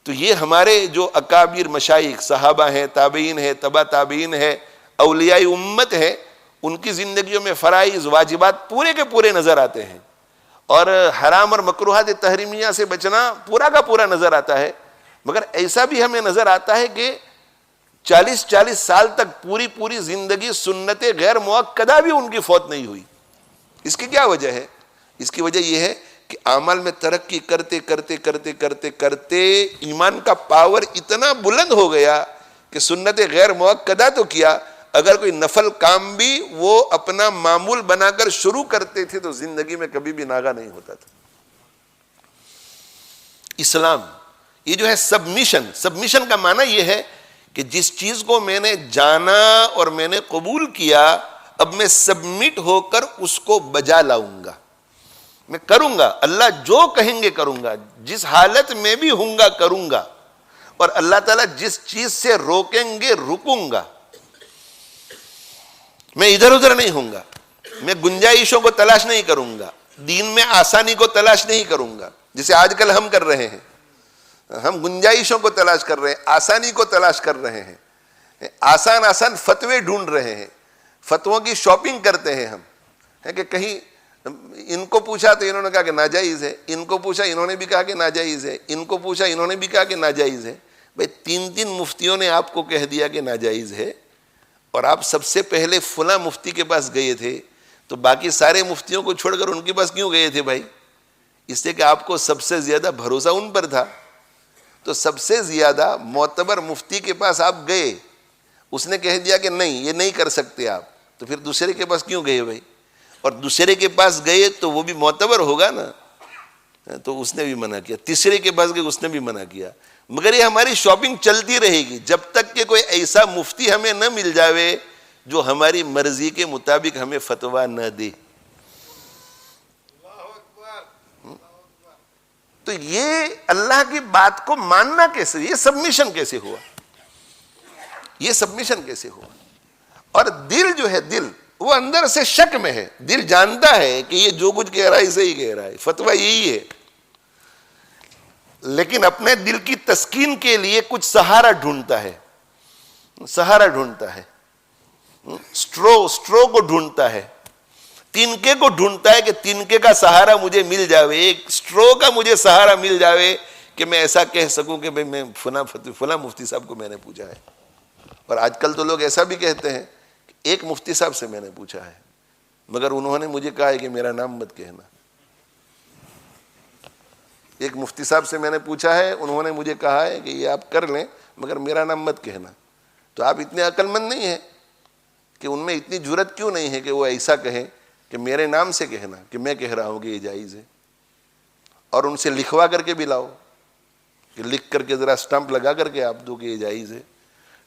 Speaker 1: تو یہ ہمارے جو اکابر مشائخ، صحابہ ہیں، تابعین ہیں، تبع تابعین ہے، اولیاء امت ہے، ان کی زندگیوں میں فرائض واجبات پورے کے پورے نظر آتے ہیں، اور حرام اور مکروہات تحریمیہ سے بچنا پورا کا پورا نظر آتا ہے. مگر ایسا بھی ہمیں نظر آتا ہے کہ 40 سال تک پوری زندگی سنت غیر مؤکدہ بھی ان کی فوت نہیں ہوئی. اس کی کیا وجہ ہے؟ اس کی وجہ یہ ہے کہ اعمال میں ترقی کرتے ایمان کا پاور اتنا بلند ہو گیا کہ سنت غیر مؤکدہ تو کیا، اگر کوئی نفل کام بھی وہ اپنا معمول بنا کر شروع کرتے تھے تو زندگی میں کبھی بھی ناغہ نہیں ہوتا تھا. اسلام یہ جو ہے سبمیشن کا معنی یہ ہے کہ جس چیز کو میں نے جانا اور میں نے قبول کیا، اب میں سبمٹ ہو کر اس کو بجا لاؤں گا، میں کروں گا، اللہ جو کہیں گے کروں گا، جس حالت میں بھی ہوں گا کروں گا، اور اللہ تعالیٰ جس چیز سے روکیں گے رکوں گا. میں ادھر ادھر نہیں ہوں گا، میں گنجائشوں کو تلاش نہیں کروں گا، دین میں آسانی کو تلاش نہیں کروں گا جسے آج کل ہم کر رہے ہیں. ہم گنجائشوں کو تلاش کر رہے ہیں، آسانی کو تلاش کر رہے ہیں، آسان فتوے ڈھونڈ رہے ہیں. فتووں کی شاپنگ کرتے ہیں ہم، ہے کہ کہیں ان کو پوچھا تو انہوں نے کہا کہ ناجائز ہے، ان کو پوچھا انہوں نے بھی کہا کہ ناجائز ہے، ان کو پوچھا انہوں نے بھی کہا کہ ناجائز ہے۔ بھئی 3 مفتیوں نے آپ کو کہہ دیا کہ ناجائز ہے، اور آپ سب سے پہلے فلاں مفتی کے پاس گئے تھے، تو باقی سارے مفتیوں کو چھوڑ کر ان کے پاس کیوں گئے تھے بھائی؟ اس لیے کہ آپ کو سب سے زیادہ بھروسہ ان پر تھا۔ تو سب سے زیادہ معتبر مفتی کے پاس آپ گئے، اس نے کہہ دیا کہ نہیں یہ نہیں کر سکتے آپ، تو پھر دوسرے کے پاس کیوں گئے بھائی؟ اور دوسرے کے پاس گئے تو وہ بھی معتبر ہوگا نا، تو اس نے بھی منع کیا۔ تیسرے کے پاس گئے، اس نے بھی منع کیا۔ مگر یہ ہماری شاپنگ چلتی رہے گی جب تک کہ کوئی ایسا مفتی ہمیں نہ مل جاوے جو ہماری مرضی کے مطابق ہمیں فتویٰ نہ دے۔ تو یہ اللہ کی بات کو ماننا کیسے، یہ سبمیشن کیسے ہوا؟ یہ سبمیشن کیسے ہوا؟ اور دل جو ہے، دل وہ اندر سے شک میں ہے، دل جانتا ہے کہ یہ جو کچھ کہہ رہا ہے صحیح کہہ رہا ہے، فتویٰ یہی ہے، لیکن اپنے دل کی تسکین کے لیے کچھ سہارا ڈھونڈتا ہے، سہارا ڈھونڈتا ہے، سٹرو کو ڈھونڈتا ہے، تنکے کو ڈھونڈتا ہے کہ تنکے کا سہارا مجھے مل جاوے، ایک سٹرو کا مجھے سہارا مل جاوے کہ میں ایسا کہہ سکوں کہ میں فلاں مفتی صاحب کو میں نے پوچھا ہے۔ اور آج کل تو لوگ ایسا بھی کہتے ہیں کہ ایک مفتی صاحب سے میں نے پوچھا ہے، مگر انہوں نے مجھے کہا ہے کہ میرا نام مت کہنا۔ ایک مفتی صاحب سے میں نے پوچھا ہے، انہوں نے مجھے کہا ہے کہ یہ آپ کر لیں مگر میرا نام مت کہنا۔ تو آپ اتنے عقل مند نہیں ہیں کہ ان میں اتنی جرت کیوں نہیں ہے کہ وہ ایسا کہیں کہ میرے نام سے کہنا کہ میں کہہ رہا ہوں کہ یہ جائز ہے، اور ان سے لکھوا کر کے بھی لاؤ کہ لکھ کر کے ذرا سٹمپ لگا کر کے آپ دو کہ یہ جائز ہے،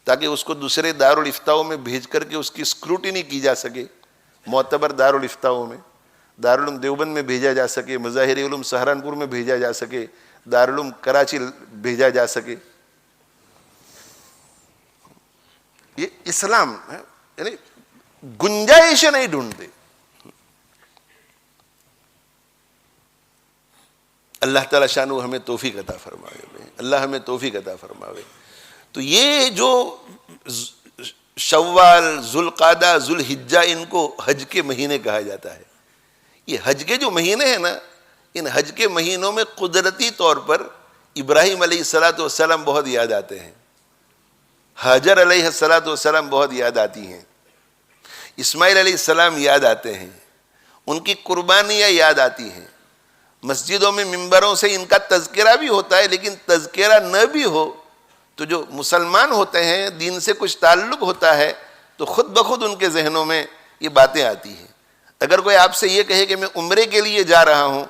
Speaker 1: تاکہ اس کو دوسرے دارالفتاؤں میں بھیج کر کے اس کی اسکروٹنی کی جا سکے، معتبر دارالفتاؤں میں، دارالعلوم دیوبند میں بھیجا جا سکے، مظاہر علوم سہارنپور میں بھیجا جا سکے، دارالعلوم کراچی بھیجا جا سکے۔ یہ اسلام ہے، یعنی گنجائش نہیں ڈھونڈتے۔ اللہ تعالیٰ شانہ ہمیں توفیق عطا فرماوے، اللہ ہمیں توفیق عطا فرماوے۔ تو یہ جو شوال، ذوالقعدہ، ذوالحجہ، ان کو حج کے مہینے کہا جاتا ہے۔ یہ حج کے جو مہینے ہیں نا، ان حج کے مہینوں میں قدرتی طور پر ابراہیم علیہ السلام بہت یاد آتے ہیں، حاجر علیہ السلام بہت یاد آتی ہیں، اسماعیل علیہ السلام یاد آتے ہیں، ان کی قربانیاں یاد آتی ہیں۔ مسجدوں میں ممبروں سے ان کا تذکرہ بھی ہوتا ہے، لیکن تذکرہ نہ بھی ہو تو جو مسلمان ہوتے ہیں، دین سے کچھ تعلق ہوتا ہے، تو خود بخود ان کے ذہنوں میں یہ باتیں آتی ہیں۔ اگر کوئی آپ سے یہ کہے کہ میں عمرے کے لیے جا رہا ہوں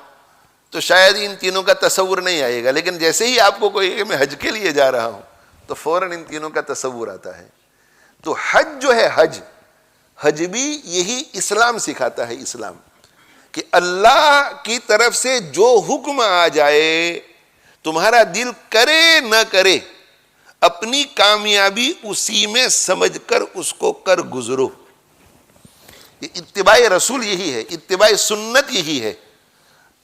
Speaker 1: تو شاید ان تینوں کا تصور نہیں آئے گا، لیکن جیسے ہی آپ کو کوئی کہ میں حج کے لیے جا رہا ہوں تو فوراً ان تینوں کا تصور آتا ہے۔ تو حج جو ہے، حج بھی یہی اسلام سکھاتا ہے، اسلام، کہ اللہ کی طرف سے جو حکم آ جائے، تمہارا دل کرے نہ کرے، اپنی کامیابی اسی میں سمجھ کر اس کو کر گزرو۔ یہ اتباع رسول یہی ہے، اتباع سنت یہی ہے۔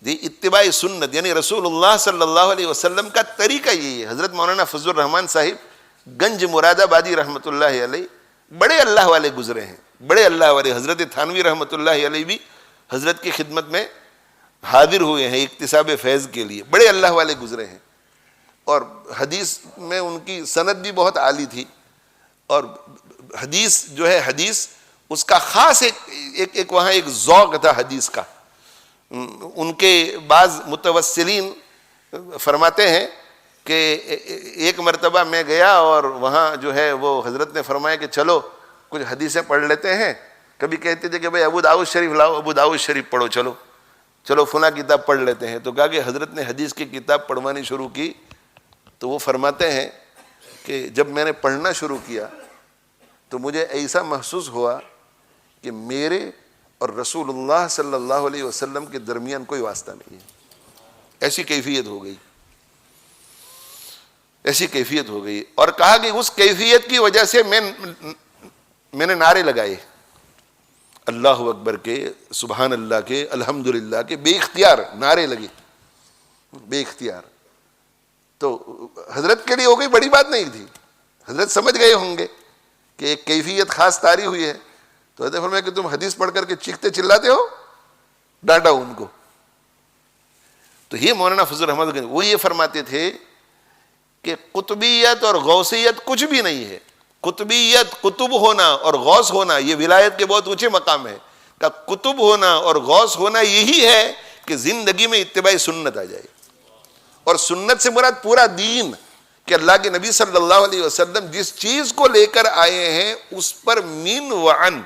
Speaker 1: یہ اتباع سنت یعنی رسول اللہ صلی اللہ علیہ وسلم کا طریقہ یہی ہے۔ حضرت مولانا فضل الرحمان صاحب گنج مراد آبادی رحمۃ اللہ علیہ بڑے اللہ والے گزرے ہیں، بڑے اللہ والے۔ حضرت تھانوی رحمۃ اللہ علیہ بھی حضرت کی خدمت میں حاضر ہوئے ہیں اکتساب فیض کے لیے، بڑے اللہ والے گزرے ہیں، اور حدیث میں ان کی سند بھی بہت عالی تھی، اور حدیث جو ہے، حدیث اس کا خاص ایک وہاں ایک ذوق تھا حدیث کا۔ ان کے بعض متوسلین فرماتے ہیں کہ ایک مرتبہ میں گیا اور وہاں جو ہے وہ حضرت نے فرمایا کہ چلو کچھ حدیثیں پڑھ لیتے ہیں۔ کبھی کہتے تھے کہ بھائی ابو داؤد شریف لاؤ، ابو داؤد شریف پڑھو، چلو فلاں کتاب پڑھ لیتے ہیں۔ تو کہا کہ حضرت نے حدیث کی کتاب پڑھوانی شروع کی تو وہ فرماتے ہیں کہ جب میں نے پڑھنا شروع کیا تو مجھے ایسا محسوس ہوا کہ میرے اور رسول اللہ صلی اللہ علیہ وسلم کے درمیان کوئی واسطہ نہیں ہے۔ ایسی کیفیت ہو گئی، ایسی کیفیت ہو گئی۔ اور کہا کہ اس کیفیت کی وجہ سے میں نے نعرے لگائے، اللہ اکبر کے، سبحان اللہ کے، الحمدللہ کے، بے اختیار نعرے لگے، بے اختیار۔ تو حضرت کے لیے وہ کوئی بڑی بات نہیں تھی، حضرت سمجھ گئے ہوں گے کہ ایک کیفیت خاص طاری ہوئی ہے، تو حضرت فرمایا کہ تم حدیث پڑھ کر کے چیختے چلاتے ہو، ڈانٹا ان کو. تو یہ مولانا فضل الرحمن وہ یہ فرماتے تھے کہ قطبیت اور غوثیت کچھ بھی نہیں ہے. قطبیت قطب ہونا اور غوث ہونا یہ ولایت کے بہت اونچے مقام ہے. کہ قطب ہونا اور غوث ہونا یہی ہے کہ زندگی میں اتباع سنت آ جائے. اور سنت سے مراد پورا دین، کہ اللہ کے نبی صلی اللہ علیہ وسلم جس چیز کو لے کر آئے ہیں اس پر مین وعن،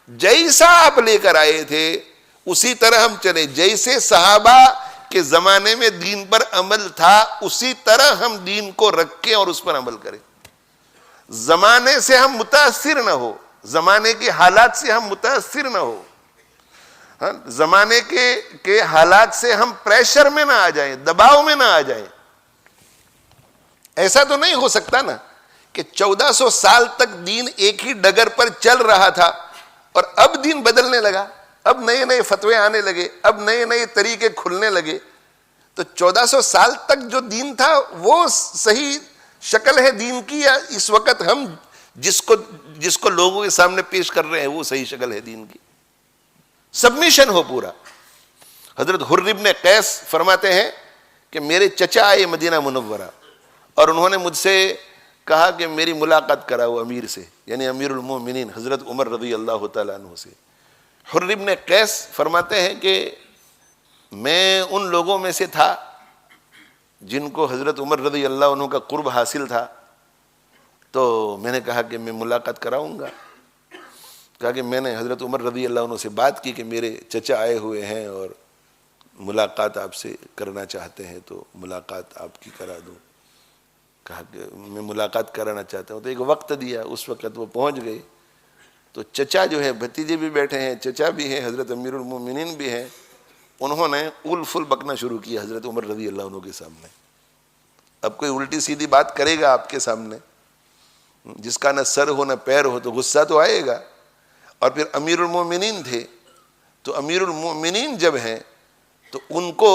Speaker 1: جیسا آپ لے کر آئے تھے اسی طرح ہم چلیں. جیسے صحابہ کے زمانے میں دین پر عمل تھا اسی طرح ہم دین کو رکھیں اور اس پر عمل کریں. زمانے سے ہم متاثر نہ ہو، زمانے کے حالات سے ہم متاثر نہ ہو، زمانے کے حالات سے ہم پریشر میں نہ آ جائیں، دباؤ میں نہ آ جائیں. ایسا تو نہیں ہو سکتا نا کہ 1400 سال تک دین ایک ہی ڈگر پر چل رہا تھا اور اب دین بدلنے لگا، اب نئے نئے فتوے آنے لگے، اب نئے نئے طریقے کھلنے لگے. تو 1400 سال تک جو دین تھا وہ صحیح شکل ہے دین کی، یا اس وقت ہم جس کو لوگوں کے سامنے پیش کر رہے ہیں وہ صحیح شکل ہے دین کی؟ سبمیشن ہو پورا. حضرت حر ابن قیس فرماتے ہیں کہ میرے چچا آئے مدینہ منورہ اور انہوں نے مجھ سے کہا کہ میری ملاقات کراؤ امیر سے، یعنی امیر المومنین حضرت عمر رضی اللہ تعالیٰ عنہ سے. حر ابن قیس فرماتے ہیں کہ میں ان لوگوں میں سے تھا جن کو حضرت عمر رضی اللہ عنہ کا قرب حاصل تھا، تو میں نے کہا کہ میں ملاقات کراؤں گا. کہا کہ میں نے حضرت عمر رضی اللہ عنہ سے بات کی کہ میرے چچا آئے ہوئے ہیں اور ملاقات آپ سے کرنا چاہتے ہیں تو ملاقات آپ کی کرا دوں. کہا کہ میں ملاقات کرانا چاہتا ہوں. تو ایک وقت دیا، اس وقت وہ پہنچ گئے. تو چچا جو ہے، بھتیجے بھی بیٹھے ہیں، چچا بھی ہیں، حضرت امیر المومنین بھی ہیں. انہوں نے اول فل بکنا شروع کیا حضرت عمر رضی اللہ عنہ کے سامنے. اب کوئی الٹی سیدھی بات کرے گا آپ کے سامنے، جس کا نہ سر ہو نہ پیر ہو، تو غصہ تو آئے گا. اور پھر امیر المومنین تھے، تو امیر المومنین جب ہیں تو ان کو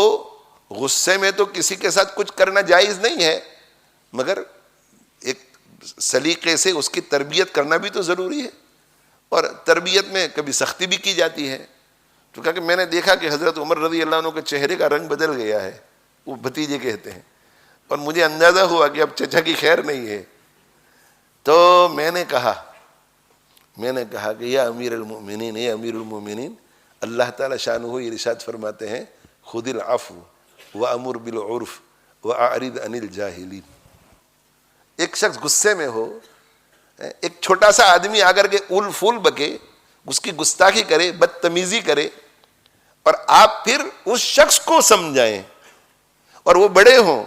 Speaker 1: غصے میں تو کسی کے ساتھ کچھ کرنا جائز نہیں ہے، مگر ایک سلیقے سے اس کی تربیت کرنا بھی تو ضروری ہے. اور تربیت میں کبھی سختی بھی کی جاتی ہے. تو کہا کہ میں نے دیکھا کہ حضرت عمر رضی اللہ عنہ کے چہرے کا رنگ بدل گیا ہے، وہ بھتیجے کہتے ہیں، اور مجھے اندازہ ہوا کہ اب چچا کی خیر نہیں ہے. تو میں نے کہا کہ یا امیر المؤمنین، اے امیر المؤمنین، اللہ تعالیٰ شانہ ارشاد فرماتے ہیں خذ العفو وامر بالعرف واعرض عن الجاہلین. ایک شخص غصے میں ہو، ایک چھوٹا سا آدمی آ کر کے اول فول بکے، اس کی گستاخی کرے، بدتمیزی کرے، اور آپ پھر اس شخص کو سمجھائیں، اور وہ بڑے ہوں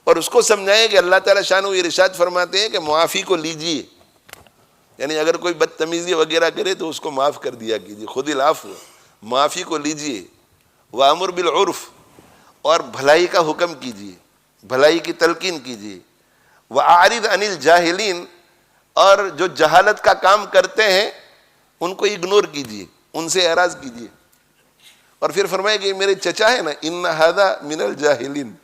Speaker 1: اور اس کو سمجھائیں کہ اللہ تعالیٰ شانہ ارشاد فرماتے ہیں کہ معافی کو لیجیے، یعنی اگر کوئی بدتمیزی وغیرہ کرے تو اس کو معاف کر دیا کیجیے. خذ العفو، معافی کو لیجیے، وامر بالعرف، اور بھلائی کا حکم کیجیے، بھلائی کی تلقین کیجیے، واعرض عن الجاہلین، اور جو جہالت کا کام کرتے ہیں ان کو اگنور کیجیے، ان سے اعراض کیجیے. اور پھر فرمایا کہ میرے چچا ہے نا، ان ھذا من الجاہلین،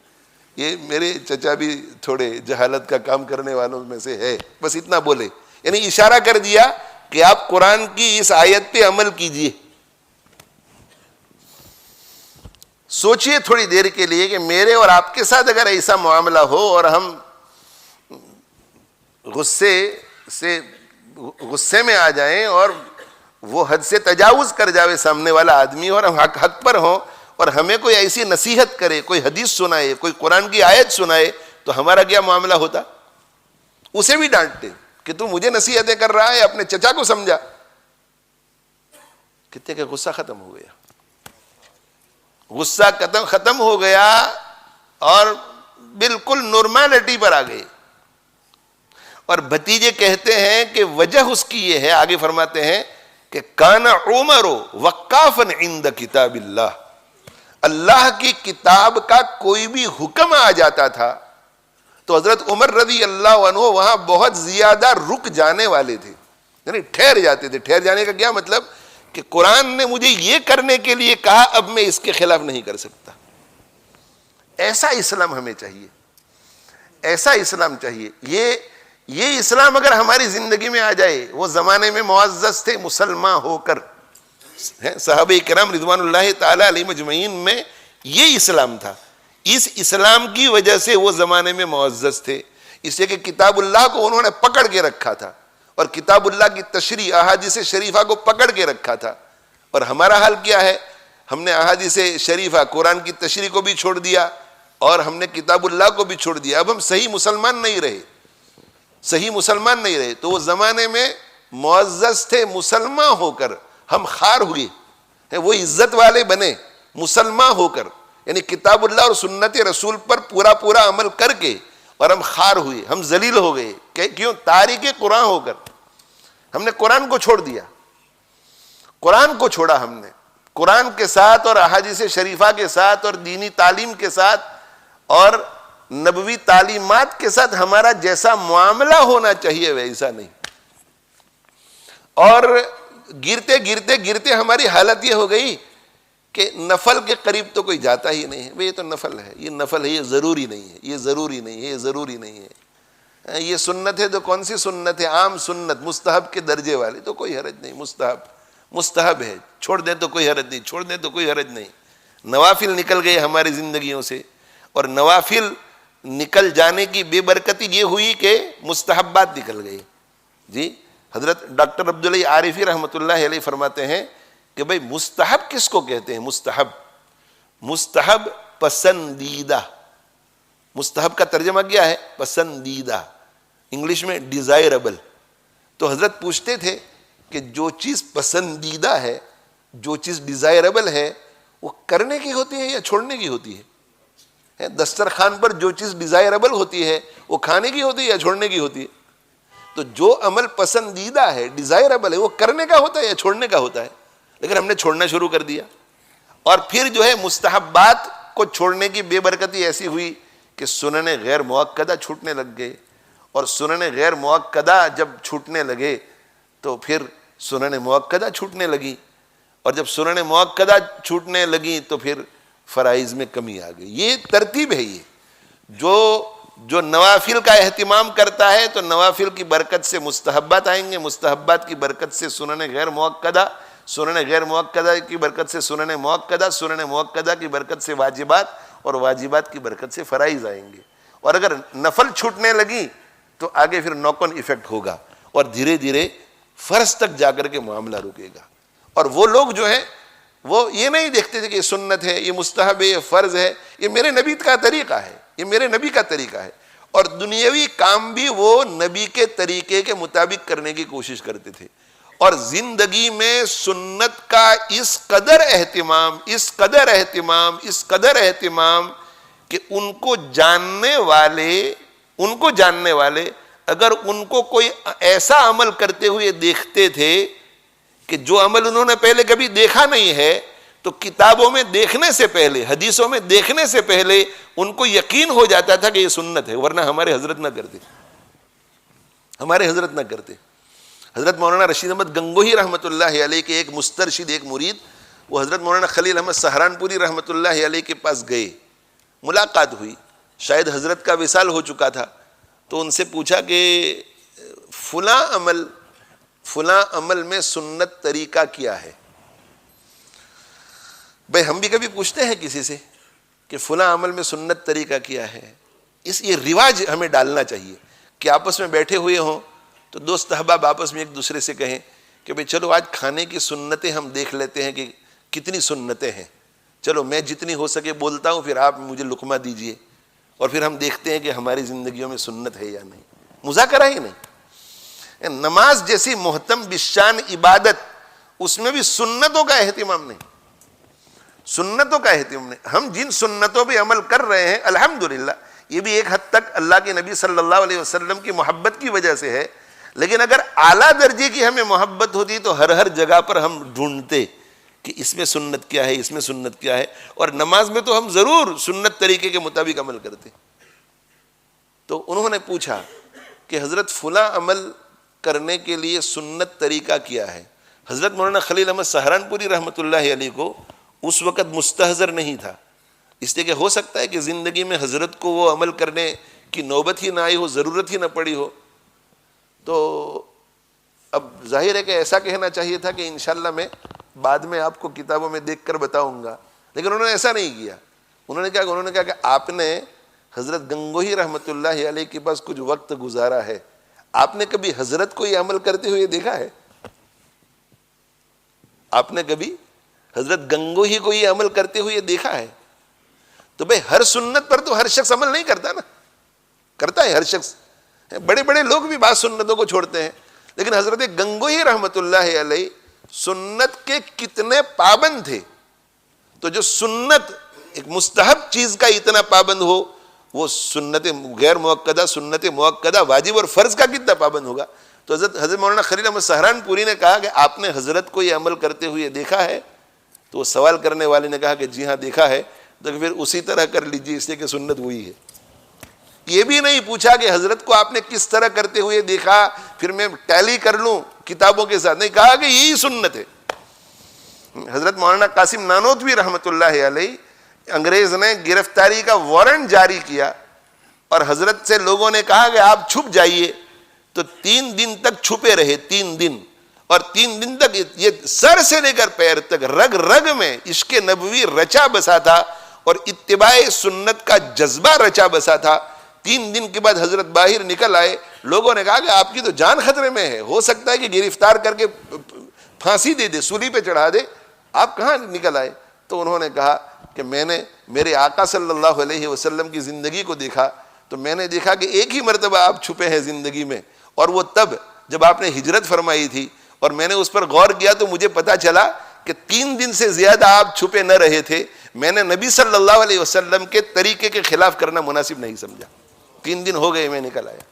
Speaker 1: یہ میرے چچا بھی تھوڑے جہالت کا کام کرنے والوں میں سے ہے. بس اتنا بولے، یعنی اشارہ کر دیا کہ آپ قرآن کی اس آیت پہ عمل کیجیے. سوچئے تھوڑی دیر کے لیے کہ میرے اور آپ کے ساتھ اگر ایسا معاملہ ہو اور ہم غصے میں آ جائیں اور وہ حد سے تجاوز کر جاوے سامنے والا آدمی، اور ہم حق پر ہوں، اور ہمیں کوئی ایسی نصیحت کرے، کوئی حدیث سنائے، کوئی قرآن کی آیت سنائے، تو ہمارا کیا معاملہ ہوتا؟ اسے بھی ڈانٹتے کہ تو مجھے نصیحتیں کر رہا ہے، اپنے چچا کو سمجھا. کتنے کا غصہ ختم ہو گیا، غصہ ختم ہو گیا اور بالکل نارملٹی پر آ گئے. اور بھتیجے کہتے ہیں کہ وجہ اس کی یہ ہے، آگے فرماتے ہیں کہ کان عمر وقافا عند کتاب اللہ، اللہ کی کتاب کا کوئی بھی حکم آ جاتا تھا تو حضرت عمر رضی اللہ عنہ وہاں بہت زیادہ رک جانے والے تھے، یعنی ٹھہر جاتے تھے. ٹھہر جانے کا کیا مطلب؟ کہ قرآن نے مجھے یہ کرنے کے لیے کہا، اب میں اس کے خلاف نہیں کر سکتا. ایسا اسلام ہمیں چاہیے، ایسا اسلام چاہیے. یہ اسلام اگر ہماری زندگی میں آ جائے، وہ زمانے میں معزز تھے مسلمان ہو کر، صحابہ کرام رضوان اللہ تعالی علیہ مجمعین میں یہ اسلام تھا، اس اسلام کی وجہ سے وہ زمانے میں معزز تھے، اس لیے کہ کتاب اللہ کو انہوں نے پکڑ کے رکھا تھا، اور کتاب اللہ کی تشریح احادیث شریفہ کو پکڑ کے رکھا تھا۔ اور ہمارا حال کیا ہے؟ ہم نے احادیث شریفہ قرآن کی تشریح کو بھی چھوڑ دیا اور ہم نے کتاب اللہ کو بھی چھوڑ دیا، اب ہم صحیح مسلمان نہیں رہے، صحیح مسلمان نہیں رہے۔ تو وہ زمانے میں معزز تھے مسلمان ہو کر، ہم خار ہوئے، وہ عزت والے بنے مسلمان ہو کر، یعنی کتاب اللہ اور سنت رسول پر پورا پورا عمل کر کے، اور ہم خار ہوئے، ہم ذلیل ہو گئے، کیوں؟ تارک قرآن ہو کر ہم نے قرآن کو چھوڑ دیا، قرآن کو چھوڑا ہم نے، قرآن کے ساتھ اور احادیث شریفہ کے ساتھ اور دینی تعلیم کے ساتھ اور نبوی تعلیمات کے ساتھ ہمارا جیسا معاملہ ہونا چاہیے ویسا نہیں، اور گرتے گرتے گرتے ہماری حالت یہ ہو گئی کہ نفل کے قریب تو کوئی جاتا ہی نہیں ہے، یہ تو نفل ہے، یہ نفل ہے، یہ ضروری نہیں ہے، یہ ضروری نہیں ہے، یہ ضروری نہیں ہے، یہ سنت ہے تو کون سی سنت ہے؟ عام سنت، مستحب کے درجے والی، تو کوئی حرج نہیں، مستحب ہے، چھوڑ دیں تو کوئی حرج نہیں، چھوڑ دیں تو کوئی حرج نہیں۔ نوافل نکل گئے ہماری زندگیوں سے، اور نوافل نکل جانے کی بے برکتی یہ ہوئی کہ مستحبات نکل گئی۔ جی حضرت ڈاکٹر عبداللہ عارفی رحمۃ اللہ علیہ فرماتے ہیں کہ بھئی مستحب کس کو کہتے ہیں؟ مستحب پسندیدہ، مستحب کا ترجمہ کیا ہے؟ پسندیدہ، انگلش میں ڈیزائربل۔ تو حضرت پوچھتے تھے کہ جو چیز پسندیدہ ہے، جو چیز ڈیزائربل ہے، وہ کرنے کی ہوتی ہے یا چھوڑنے کی ہوتی ہے؟ دسترخوان پر جو چیز ڈیزائربل ہوتی ہے وہ کھانے کی ہوتی ہے یا چھوڑنے کی ہوتی ہے؟ تو جو عمل پسندیدہ ہے، ڈیزائربل ہے، وہ کرنے کا ہوتا ہے یا چھوڑنے کا ہوتا ہے؟ لیکن ہم نے چھوڑنا شروع کر دیا، اور پھر جو ہے مستحبات کو چھوڑنے کی بے برکتی ایسی ہوئی کہ سنن غیر مؤکدہ چھوٹنے لگ گئے، اور سنن غیر مؤکدہ جب چھوٹنے لگے تو پھر سنن مؤکدہ چھوٹنے لگی، اور جب سنن مؤکدہ چھوٹنے لگی تو پھر فرائض میں کمی آ گئی۔ یہ ترتیب ہے، یہ جو نوافل کا اہتمام کرتا ہے تو نوافل کی برکت سے مستحبات آئیں گے، مستحبات کی برکت سے سنن غیر مؤکدہ، سنن غیر مؤکدہ کی برکت سے سنن مؤکدہ، سنن مؤکدہ کی برکت سے واجبات، اور واجبات کی برکت سے فرائض آئیں گے۔ اور اگر نفل چھوٹنے لگی تو آگے پھر نوکن ایفیکٹ ہوگا، اور دھیرے دھیرے فرض تک جا کر کے معاملہ رکے گا۔ اور وہ لوگ جو ہیں وہ یہ نہیں دیکھتے تھے کہ یہ سنت ہے، یہ مستحب ہے، یہ فرض ہے، یہ میرے نبی کا طریقہ ہے، یہ میرے نبی کا طریقہ ہے، اور دنیاوی کام بھی وہ نبی کے طریقے کے مطابق کرنے کی کوشش کرتے تھے۔ اور زندگی میں سنت کا اس قدر اہتمام، اس قدر اہتمام، اس قدر اہتمام کہ ان کو جاننے والے اگر ان کو کوئی ایسا عمل کرتے ہوئے دیکھتے تھے کہ جو عمل انہوں نے پہلے کبھی دیکھا نہیں ہے، تو کتابوں میں دیکھنے سے پہلے، حدیثوں میں دیکھنے سے پہلے ان کو یقین ہو جاتا تھا کہ یہ سنت ہے، ورنہ ہمارے حضرت نہ کرتے، ہمارے حضرت نہ کرتے۔ حضرت مولانا رشید احمد گنگوہی رحمۃ اللہ علیہ کے ایک مسترشد، ایک مرید، وہ حضرت مولانا خلیل احمد سہرانپوری رحمۃ اللہ علیہ کے پاس گئے، ملاقات ہوئی، شاید حضرت کا وصال ہو چکا تھا، تو ان سے پوچھا کہ فلاں عمل میں سنت طریقہ کیا ہے؟ بھئی ہم بھی کبھی پوچھتے ہیں کسی سے کہ فلاں عمل میں سنت طریقہ کیا ہے؟ یہ رواج ہمیں ڈالنا چاہیے کہ آپس میں بیٹھے ہوئے ہوں تو دوست احباب آپس میں ایک دوسرے سے کہیں کہ بھئی چلو آج کھانے کی سنتیں ہم دیکھ لیتے ہیں کہ کتنی سنتیں ہیں، چلو میں جتنی ہو سکے بولتا ہوں، پھر آپ مجھے لقمہ دیجئے، اور پھر ہم دیکھتے ہیں کہ ہماری زندگیوں میں سنت ہے یا نہیں۔ مذاکرہ ہی نہیں۔ نماز جیسی محتم بشان عبادت، اس میں بھی سنتوں کا اہتمام نہیں، سنتوں کا اہتمام نہیں۔ ہم جن سنتوں پہ عمل کر رہے ہیں الحمدللہ، یہ بھی ایک حد تک اللہ کے نبی صلی اللہ علیہ وسلم کی محبت کی وجہ سے ہے، لیکن اگر اعلیٰ درجے کی ہمیں محبت ہوتی تو ہر جگہ پر ہم ڈھونڈتے کہ اس میں سنت کیا ہے، اس میں سنت کیا ہے، اور نماز میں تو ہم ضرور سنت طریقے کے مطابق عمل کرتے۔ تو انہوں نے پوچھا کہ حضرت فلاں عمل کرنے کے لیے سنت طریقہ کیا ہے؟ حضرت مولانا خلیل احمد سہرانپوری رحمۃ اللہ علیہ کو اس وقت مستحضر نہیں تھا، اس لیے کہ ہو سکتا ہے کہ زندگی میں حضرت کو وہ عمل کرنے کی نوبت ہی نہ آئی ہو، ضرورت ہی نہ پڑی ہو، تو اب ظاہر ہے کہ ایسا کہنا چاہیے تھا کہ انشاءاللہ میں بعد میں آپ کو کتابوں میں دیکھ کر بتاؤں گا، لیکن انہوں نے ایسا نہیں کیا. انہوں نے کہا کہ آپ نے حضرت گنگوہی رحمۃ اللہ علیہ کے پاس کچھ وقت گزارا ہے، آپ نے کبھی حضرت کو یہ عمل کرتے ہوئے دیکھا ہے؟ آپ نے کبھی حضرت گنگوہی کو یہ عمل کرتے ہوئے دیکھا ہے؟ تو بھئی ہر سنت پر تو ہر شخص عمل نہیں کرتا نا، کرتا ہے ہر شخص، بڑے بڑے لوگ بھی بعض سنتوں کو چھوڑتے ہیں، لیکن حضرت گنگوہی رحمۃ اللہ علیہ سنت کے کتنے پابند تھے. تو جو سنت ایک مستحب چیز کا اتنا پابند ہو، وہ سنت غیر موقدہ، سنت موقدہ، واجب اور فرض کا کتنا پابند ہوگا. تو حضرت مولانا خلیل احمد سہرانپوری نے کہا کہ آپ نے حضرت کو یہ عمل کرتے ہوئے دیکھا ہے؟ تو وہ سوال کرنے والے نے کہا کہ جی ہاں دیکھا ہے. تو پھر اسی طرح کر لیجیے، اس لیے کہ سنت وہی ہے. یہ بھی نہیں پوچھا کہ حضرت کو آپ نے کس طرح کرتے ہوئے دیکھا پھر میں ٹیلی کر لوں کتابوں کے ساتھ، نہیں، کہا کہ یہی سنت ہے. حضرت مولانا قاسم نانوتوی رحمۃ اللہ علیہ، انگریز نے گرفتاری کا وارنٹ جاری کیا اور حضرت سے لوگوں نے کہا کہ آپ چھپ جائیے، تو 3 دن تک چھپے رہے، 3 دن، اور 3 دن تک یہ سر سے لے کر پیر تک رگ رگ میں عشق نبوی رچا بسا تھا اور اتباع سنت کا جذبہ رچا بسا تھا. 3 دن کے بعد حضرت باہر نکل آئے. لوگوں نے کہا کہ آپ کی تو جان خطرے میں ہے، ہو سکتا ہے کہ گرفتار کر کے پھانسی دے دے، سولی پہ چڑھا دے، آپ کہاں نکل آئے؟ تو انہوں نے کہا کہ میں نے میرے آقا صلی اللہ علیہ وسلم کی زندگی کو دیکھا، تو میں نے دیکھا کہ ایک ہی مرتبہ آپ چھپے ہیں زندگی میں، اور وہ تب جب آپ نے ہجرت فرمائی تھی، اور میں نے اس پر غور کیا تو مجھے پتا چلا کہ 3 دن سے زیادہ آپ چھپے نہ رہے تھے. میں نے نبی صلی اللہ علیہ وسلم کے طریقے کے خلاف کرنا مناسب نہیں سمجھا. 3 دن ہو گئے میں نکل آیا.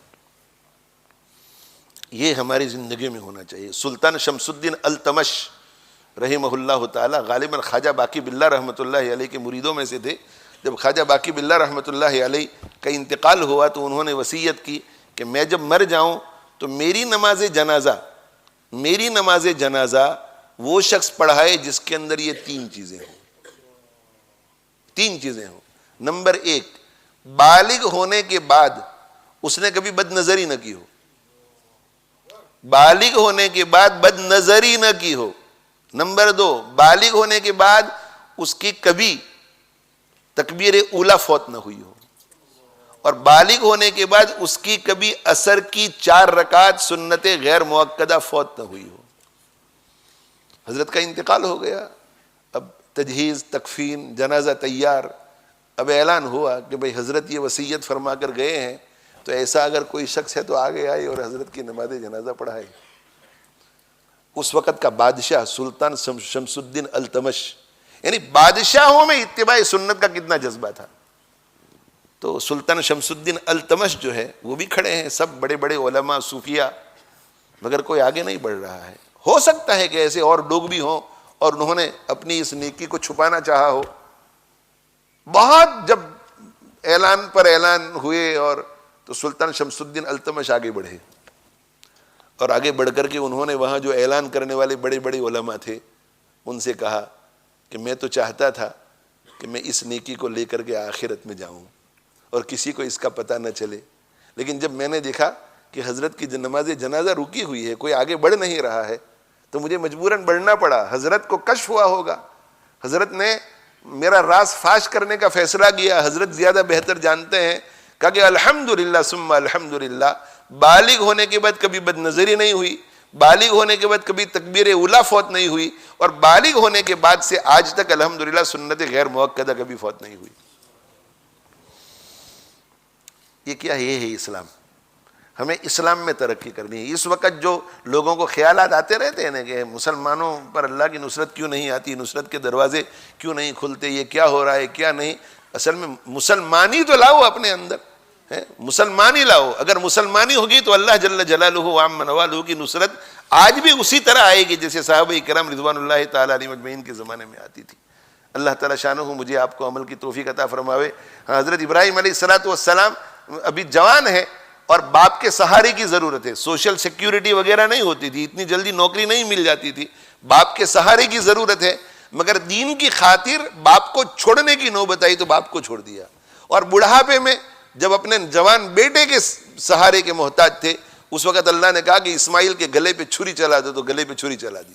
Speaker 1: یہ ہماری زندگی میں ہونا چاہیے. سلطان شمس الدین التمش رحمہ اللہ تعالی غالباً خواجہ باقی باللہ رحمۃ اللہ علیہ کے مریدوں میں سے تھے. جب خواجہ باقی باللہ رحمۃ اللہ علیہ کا انتقال ہوا تو انہوں نے وصیت کی کہ میں جب مر جاؤں تو میری نماز جنازہ وہ شخص پڑھائے جس کے اندر یہ 3 چیزیں ہوں. 3 چیزیں ہوں. نمبر 1، بالغ ہونے کے بعد اس نے کبھی بد نظری نہ کی ہو. بالغ ہونے کے بعد بد نظری نہ کی ہو. نمبر 2، بالغ ہونے کے بعد اس کی کبھی تکبیر اولا فوت نہ ہوئی ہو. اور بالغ ہونے کے بعد اس کی کبھی عصر کی 4 رکعت سنت غیر موقدہ فوت نہ ہوئی ہو. حضرت کا انتقال ہو گیا، اب تجہیز، تکفین، جنازہ تیار. اب اعلان ہوا کہ بھئی حضرت یہ وصیت فرما کر گئے ہیں، تو ایسا اگر کوئی شخص ہے تو آگے آئے اور حضرت کی نماز جنازہ پڑھائے. اس وقت کا بادشاہ سلطان شمس الدین التمش، یعنی بادشاہوں میں اتباع سنت کا کتنا جذبہ تھا. تو سلطان شمس الدین التمش جو ہے وہ بھی کھڑے ہیں، سب بڑے بڑے علماء صوفیہ، مگر کوئی آگے نہیں بڑھ رہا ہے. ہو سکتا ہے کہ ایسے اور لوگ بھی ہوں اور انہوں نے اپنی اس نیکی کو چھپانا چاہا ہو. بہت جب اعلان پر اعلان ہوئے اور تو سلطان شمس الدین التمش آگے بڑھے، اور آگے بڑھ کر کے انہوں نے وہاں جو اعلان کرنے والے بڑے بڑے علماء تھے ان سے کہا کہ میں تو چاہتا تھا کہ میں اس نیکی کو لے کر کے آخرت میں جاؤں اور کسی کو اس کا پتہ نہ چلے، لیکن جب میں نے دیکھا کہ حضرت کی نماز جنازہ رکی ہوئی ہے، کوئی آگے بڑھ نہیں رہا ہے، تو مجھے مجبوراً بڑھنا پڑا. حضرت کو کشف ہوا ہوگا، حضرت نے میرا راز فاش کرنے کا فیصلہ کیا، حضرت زیادہ بہتر جانتے ہیں. کہا کہ الحمدللہ ثم الحمدللہ، بالغ ہونے کے بعد کبھی بد نظری نہیں ہوئی، بالغ ہونے کے بعد کبھی تکبیر اولا فوت نہیں ہوئی، اور بالغ ہونے کے بعد سے آج تک الحمدللہ سنت غیر موقدہ کبھی فوت نہیں ہوئی. یہ کیا ہے؟ یہ ہے اسلام. ہمیں اسلام میں ترقی کرنی ہے. اس وقت جو لوگوں کو خیالات آتے رہتے ہیں نا کہ مسلمانوں پر اللہ کی نصرت کیوں نہیں آتی، نصرت کے دروازے کیوں نہیں کھلتے، یہ کیا ہو رہا ہے کیا نہیں، اصل میں مسلمانی تو لاؤ اپنے اندر، مسلمانی لاؤ. اگر مسلمانی ہوگی تو اللہ جل جلالہ وعم نوالہ کی نصرت آج بھی اسی طرح آئے گی جیسے صحابہ کرام رضوان اللہ تعالی علیہم اجمعین کے زمانے میں آتی تھی. اللہ تعالی شانہ مجھے آپ کو عمل کی توفیق عطا فرماوے. حضرت ابراہیم علیہ السلام ابھی جوان ہے اور باپ کے سہارے کی ضرورت ہے. سوشل سیکیورٹی وغیرہ نہیں ہوتی تھی، اتنی جلدی نوکری نہیں مل جاتی تھی، باپ کے سہارے کی ضرورت ہے. مگر دین کی خاطر باپ کو چھوڑنے کی نوبت آئی تو باپ کو چھوڑ دیا. اور بڑھاپے میں جب اپنے جوان بیٹے کے سہارے کے محتاج تھے اس وقت اللہ نے کہا کہ اسماعیل کے گلے پہ چھری چلا دو، تو گلے پہ چھری چلا دی.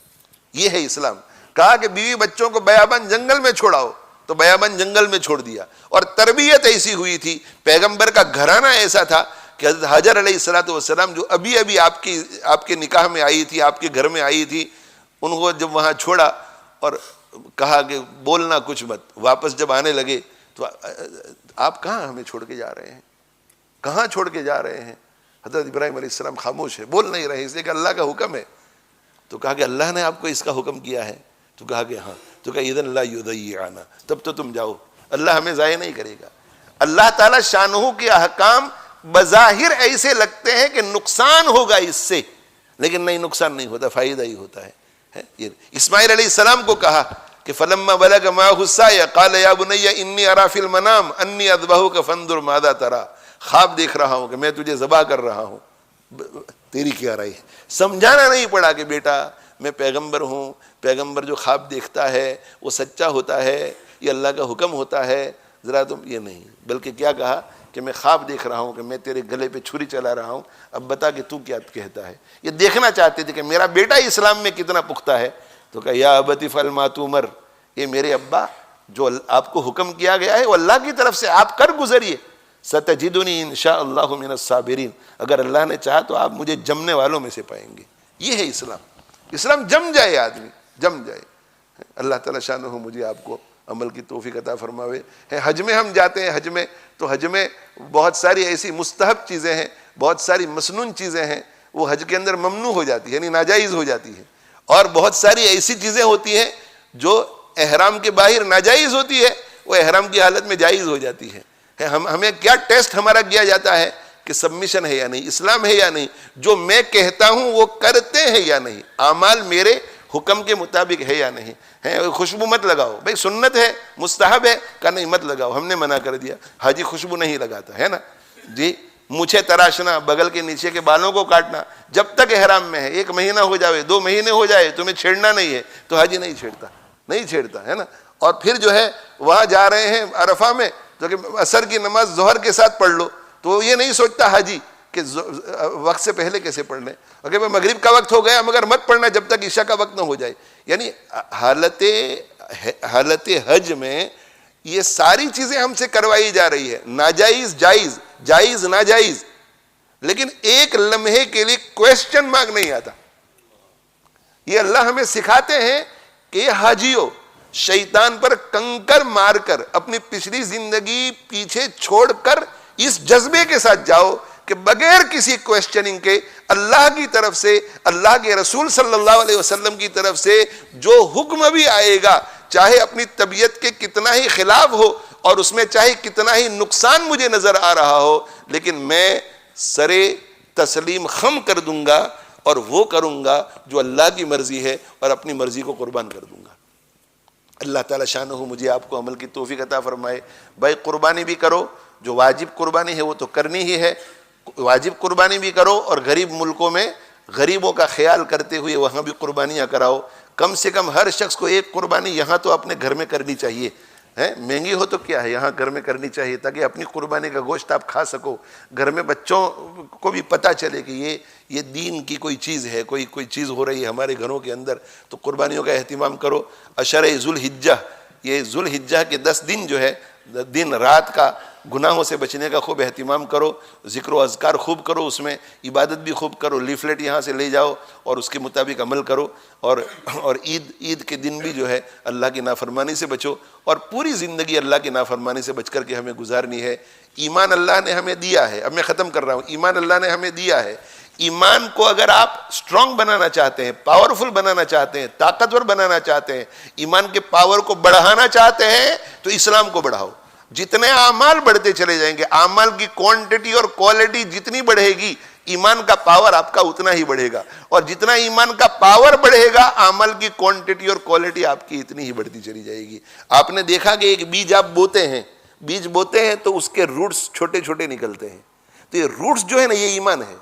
Speaker 1: یہ ہے اسلام. کہا کہ بیوی بچوں کو بیابان جنگل میں چھوڑاؤ، تو بیابان جنگل میں چھوڑ دیا. اور تربیت ایسی ہوئی تھی، پیغمبر کا گھرانہ ایسا تھا کہ حضرت حجر علیہ الصلوۃ والسلام جو ابھی ابھی آپ کے نکاح میں آئی تھی، آپ کے گھر میں آئی تھی، ان کو جب وہاں چھوڑا اور کہا کہ بولنا کچھ مت، واپس جب آنے لگے تو آپ کہاں ہمیں چھوڑ کے جا رہے ہیں، کہاں چھوڑ کے جا رہے ہیں؟ حضرت ابراہیم علیہ السلام خاموش ہے، بول نہیں رہے، اس لیے کہ اللہ کا حکم ہے. تو کہا کہ اللہ نے آپ کو اس کا حکم کیا ہے؟ تو کہا کہ ہاں. تو کہا اذن لا یضیعنا، تب تو تم جاؤ، اللہ ہمیں ضائع نہیں کرے گا. اللہ تعالیٰ شانہ کے احکام بظاہر ایسے لگتے ہیں کہ نقصان ہوگا اس سے، لیکن نہیں، نقصان نہیں ہوتا، فائدہ ہی ہوتا ہے. اسماعیل علیہ السلام کو کہا کہ فلما بلغ معه السعي قال يا بني اني ارى في المنام اني اذبحك فانظر ماذا ترى. خواب دیکھ رہا ہوں کہ میں تجھے ذبح کر رہا ہوں، تیری کیا رائے ہے؟ سمجھانا نہیں پڑا کہ بیٹا میں پیغمبر ہوں، پیغمبر جو خواب دیکھتا ہے وہ سچا ہوتا ہے، یہ اللہ کا حکم ہوتا ہے، ذرا تم یہ نہیں. بلکہ کیا کہا کہ میں خواب دیکھ رہا ہوں کہ میں تیرے گلے پہ چھری چلا رہا ہوں، اب بتا کہ تو کیا کہتا ہے. یہ دیکھنا چاہتے تھے کہ میرا بیٹا اسلام میں کتنا پختہ ہے. تو کہا یا ابت افعل ما تؤمر، یہ میرے ابا جو آپ کو حکم کیا گیا ہے وہ اللہ کی طرف سے، آپ کر گزریے. ستجدنی انشاء اللہ من الصابرین، اگر اللہ نے چاہا تو آپ مجھے جمنے والوں میں سے پائیں گے. یہ ہے اسلام. اسلام جم جائے، آدمی جم جائے. اللہ تعالیٰ شانہ مجھے آپ کو عمل کی توفیق عطا فرماوے. حج میں ہم جاتے ہیں، حج میں تو حج میں بہت ساری ایسی مستحب چیزیں ہیں، بہت ساری مسنون چیزیں ہیں، وہ حج کے اندر ممنوع ہو جاتی ہے، یعنی ناجائز ہو جاتی ہے. اور بہت ساری ایسی چیزیں ہوتی ہیں جو احرام کے باہر ناجائز ہوتی ہے، وہ احرام کی حالت میں جائز ہو جاتی ہے. ہمیں کیا ٹیسٹ ہمارا کیا جاتا ہے کہ سبمیشن ہے یا نہیں، اسلام ہے یا نہیں، جو میں کہتا ہوں وہ کرتے ہیں یا نہیں، اعمال میرے حکم کے مطابق ہے یا نہیں. خوشبو مت لگاؤ، بھائی سنت ہے، مستحب ہے، کہ نہیں مت لگاؤ، ہم نے منع کر دیا. حاجی خوشبو نہیں لگاتا ہے نا جی. مونچھیں تراشنا، بغل کے نیچے کے بالوں کو کاٹنا، جب تک احرام میں ہے، 1 مہینہ ہو جائے، 2 مہینے ہو جائے، تمہیں چھیڑنا نہیں ہے تو حاجی نہیں چھیڑتا ہے نا. اور پھر جو ہے وہاں جا رہے ہیں عرفہ میں تو کہ عصر کی نماز ظہر کے ساتھ پڑھ لو، تو یہ نہیں سوچتا حاجی کہ وقت سے پہلے کیسے پڑھ لیں، اگر مغرب کا وقت ہو گیا مگر مت پڑھنا جب تک عشاء کا وقت نہ ہو جائے. یعنی حالت حج میں یہ ساری چیزیں ہم سے کروائی جا رہی ہے، ناجائز جائز، جائز ناجائز، لیکن ایک لمحے کے لیے کویسچن مارک نہیں آتا. یہ اللہ ہمیں سکھاتے ہیں کہ حاجیوں شیطان پر کنکر مار کر اپنی پچھلی زندگی پیچھے چھوڑ کر اس جذبے کے ساتھ جاؤ کہ بغیر کسی کویسچننگ کے اللہ کی طرف سے، اللہ کے رسول صلی اللہ علیہ وسلم کی طرف سے جو حکم بھی آئے گا، چاہے اپنی طبیعت کے کتنا ہی خلاف ہو اور اس میں چاہے کتنا ہی نقصان مجھے نظر آ رہا ہو، لیکن میں سرے تسلیم خم کر دوں گا اور وہ کروں گا جو اللہ کی مرضی ہے اور اپنی مرضی کو قربان کر دوں گا. اللہ تعالیٰ شانہ مجھے آپ کو عمل کی توفیق عطا فرمائے. بھائی قربانی بھی کرو، جو واجب قربانی ہے وہ تو کرنی ہی ہے، واجب قربانی بھی کرو، اور غریب ملکوں میں غریبوں کا خیال کرتے ہوئے وہاں بھی قربانیاں کراؤ. کم سے کم ہر شخص کو 1 قربانی یہاں تو اپنے گھر میں کرنی چاہیے. مہنگی ہو تو کیا ہے، یہاں گھر میں کرنی چاہیے تاکہ اپنی قربانی کا گوشت آپ کھا سکو. گھر میں بچوں کو بھی پتہ چلے کہ یہ دین کی کوئی چیز ہے، کوئی چیز ہو رہی ہے ہمارے گھروں کے اندر. تو قربانیوں کا اہتمام کرو. عشر ذوالحجہ، یہ ذوالحجہ کے 10 دن جو ہے، دن رات کا گناہوں سے بچنے کا خوب اہتمام کرو. ذکر و اذکار خوب کرو، اس میں عبادت بھی خوب کرو. لیفلیٹ یہاں سے لے جاؤ اور اس کے مطابق عمل کرو. اور عید کے دن بھی جو ہے اللہ کی نافرمانی سے بچو، اور پوری زندگی اللہ کی نافرمانی سے بچ کر کے ہمیں گزارنی ہے. ایمان اللہ نے ہمیں دیا ہے. اب میں ختم کر رہا ہوں. ایمان اللہ نے ہمیں دیا ہے. ایمان کو اگر آپ سٹرونگ بنانا چاہتے ہیں، پاورفل بنانا چاہتے ہیں، طاقتور بنانا چاہتے ہیں، ایمان کے پاور کو بڑھانا چاہتے ہیں، تو اسلام کو بڑھاؤ. جتنے اعمال بڑھتے چلے جائیں گے، اعمال کی کوانٹٹی اور کوالٹی جتنی بڑھے گی، ایمان کا پاور آپ کا اتنا ہی بڑھے گا. اور جتنا ایمان کا پاور بڑھے گا، اعمال کی کوانٹٹی اور کوالٹی آپ کی اتنی ہی بڑھتی چلی جائے گی. آپ نے دیکھا کہ ایک بیج آپ بوتے ہیں تو اس کے روٹس چھوٹے چھوٹے نکلتے ہیں. تو یہ روٹس جو ہے نا، یہ ایمان ہے.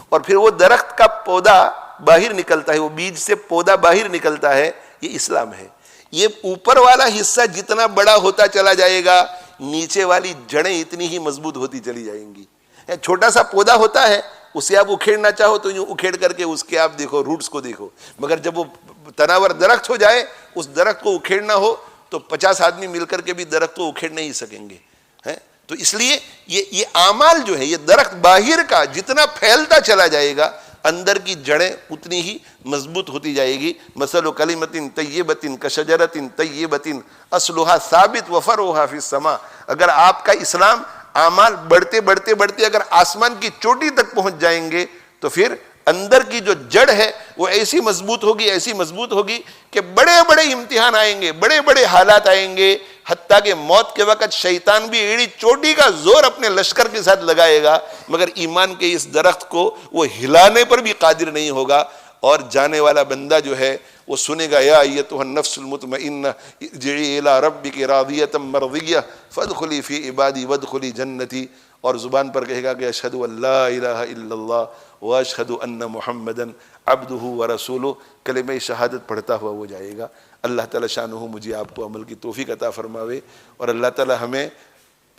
Speaker 1: اور پھر وہ درخت کا پودا باہر نکلتا ہے، وہ بیج سے پودا باہر نکلتا ہے، یہ اسلام ہے. یہ اوپر والا حصہ جتنا بڑا ہوتا چلا جائے گا، نیچے والی جڑیں اتنی ہی مضبوط ہوتی چلی جائیں گی. چھوٹا سا پودا ہوتا ہے، اسے آپ اکھیڑنا چاہو تو یوں اکھیڑ کر کے اس کے آپ دیکھو روٹس کو دیکھو، مگر جب وہ تناور درخت ہو جائے، اس درخت کو اکھیڑنا ہو تو 50 آدمی مل کر کے بھی درخت کو اکھیڑ نہیں سکیں گے. تو اس لیے یہ اعمال جو ہے، یہ درخت باہر کا جتنا پھیلتا چلا جائے گا، اندر کی جڑیں اتنی ہی مضبوط ہوتی جائے گی. مثل کلمۃ طیبۃ کشجرۃ طیبۃ اصلها ثابت وفرعها فی السماء. اگر آپ کا اسلام اعمال بڑھتے بڑھتے بڑھتے اگر آسمان کی چوٹی تک پہنچ جائیں گے تو پھر اندر کی جو جڑ ہے وہ ایسی مضبوط ہوگی، ایسی مضبوط ہوگی کہ بڑے بڑے امتحان آئیں گے، بڑے بڑے حالات آئیں گے، حتیٰ کہ موت کے وقت شیطان بھی ایڑی چوٹی کا زور اپنے لشکر کے ساتھ لگائے گا، مگر ایمان کے اس درخت کو وہ ہلانے پر بھی قادر نہیں ہوگا. اور جانے والا بندہ جو ہے وہ سنے گا یا ایتھا النفس المطمئنہ ارجعی الی ربک راضیۃ مرضیہ فادخلی فی عبادی وادخلی جنتی، اور زبان پر کہے گا کہ اشہد ان لا الہ الا اللہ واشہد ان محمدًا عبدہ ورسولہ. کلمہ شہادت پڑھتا ہوا وہ جائے گا. اللہ تعالی شانہ مجھے آپ کو عمل کی توفیق عطا فرماوے، اور اللہ تعالی ہمیں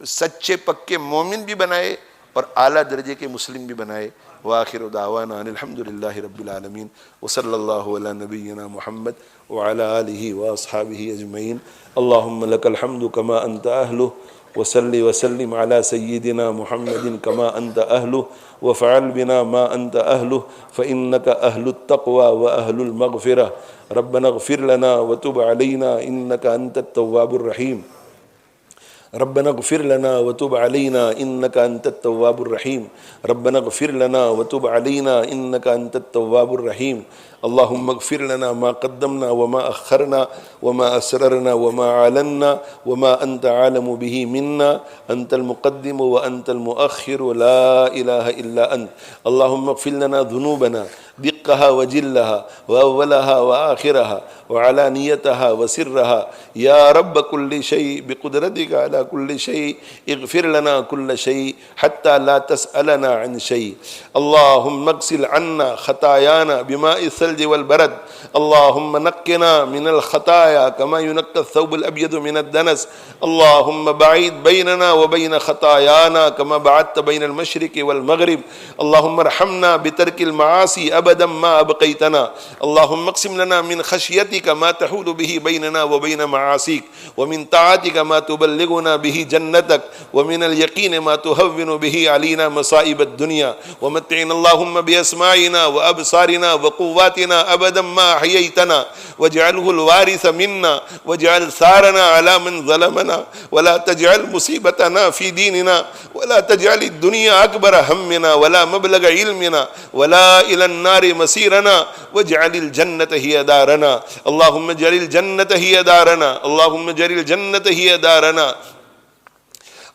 Speaker 1: سچے پکے مومن بھی بنائے اور اعلیٰ درجے کے مسلم بھی بنائے. وآخر دعوانا ان الحمدللہ رب العالمین وصلی اللہ علی نبینا محمد وعلی آلہ واصحابہ اجمعین. اللہم لک الحمد کما انت اہلہ وصلی وسلم علی سیدنا محمد کما انت اہلہ وفعل بنا ما انت اہلہ فانک اہل التقوی واہل المغفرہ. ربنا اغفر لنا وتب علینا انک انت التواب الرحیم. ربنا اغفر لنا وتب علينا انك انت التواب الرحيم. ربنا اغفر لنا وتب علينا انك انت التواب الرحيم. اللهم اغفر لنا ما قدمنا وما اخرنا وما اسررنا وما اعلنا وما انت عالم به منا. انت المقدم وانت المؤخر لا اله الا انت. اللهم اغفر لنا ذنوبنا دقها وجلها واولها واخرها وعلانيتها وسرها يا رب كل شيء بقدرتك على كل شيء. اغفر لنا كل شيء حتى لا تسألنا عن شيء. اللهم اغسل عنا خطايانا بماء الثلج والبرد. اللهم نقنا من الخطايا كما ينقى الثوب الأبيض من الدنس. اللهم بعيد بيننا وبين خطايانا كما بعدت بين المشرق والمغرب. اللهم ارحمنا بترك المعاصي أبدا ما أبقيتنا. اللهم اقسم لنا من خشيتك ما تحول به بيننا وبين معاصيك، ومن طاعتك ما تبلغنا به جنتك، ومن اليقين ما تهون به علينا مصائب الدنيا. ومتعنا اللهم بأسماعنا وأبصارنا وقواتنا أبدا ما أحييتنا، واجعله الوارث منا، واجعل ثارنا على من ظلمنا، ولا تجعل مصيبتنا في ديننا، ولا تجعل الدنيا أكبر همنا ولا مبلغ علمنا ولا إلى النار مسيرنا، واجعل الجنة هي دارنا. اللهم اجعل الجنة هي دارنا. اللهم اجعل الجنة هي دارنا.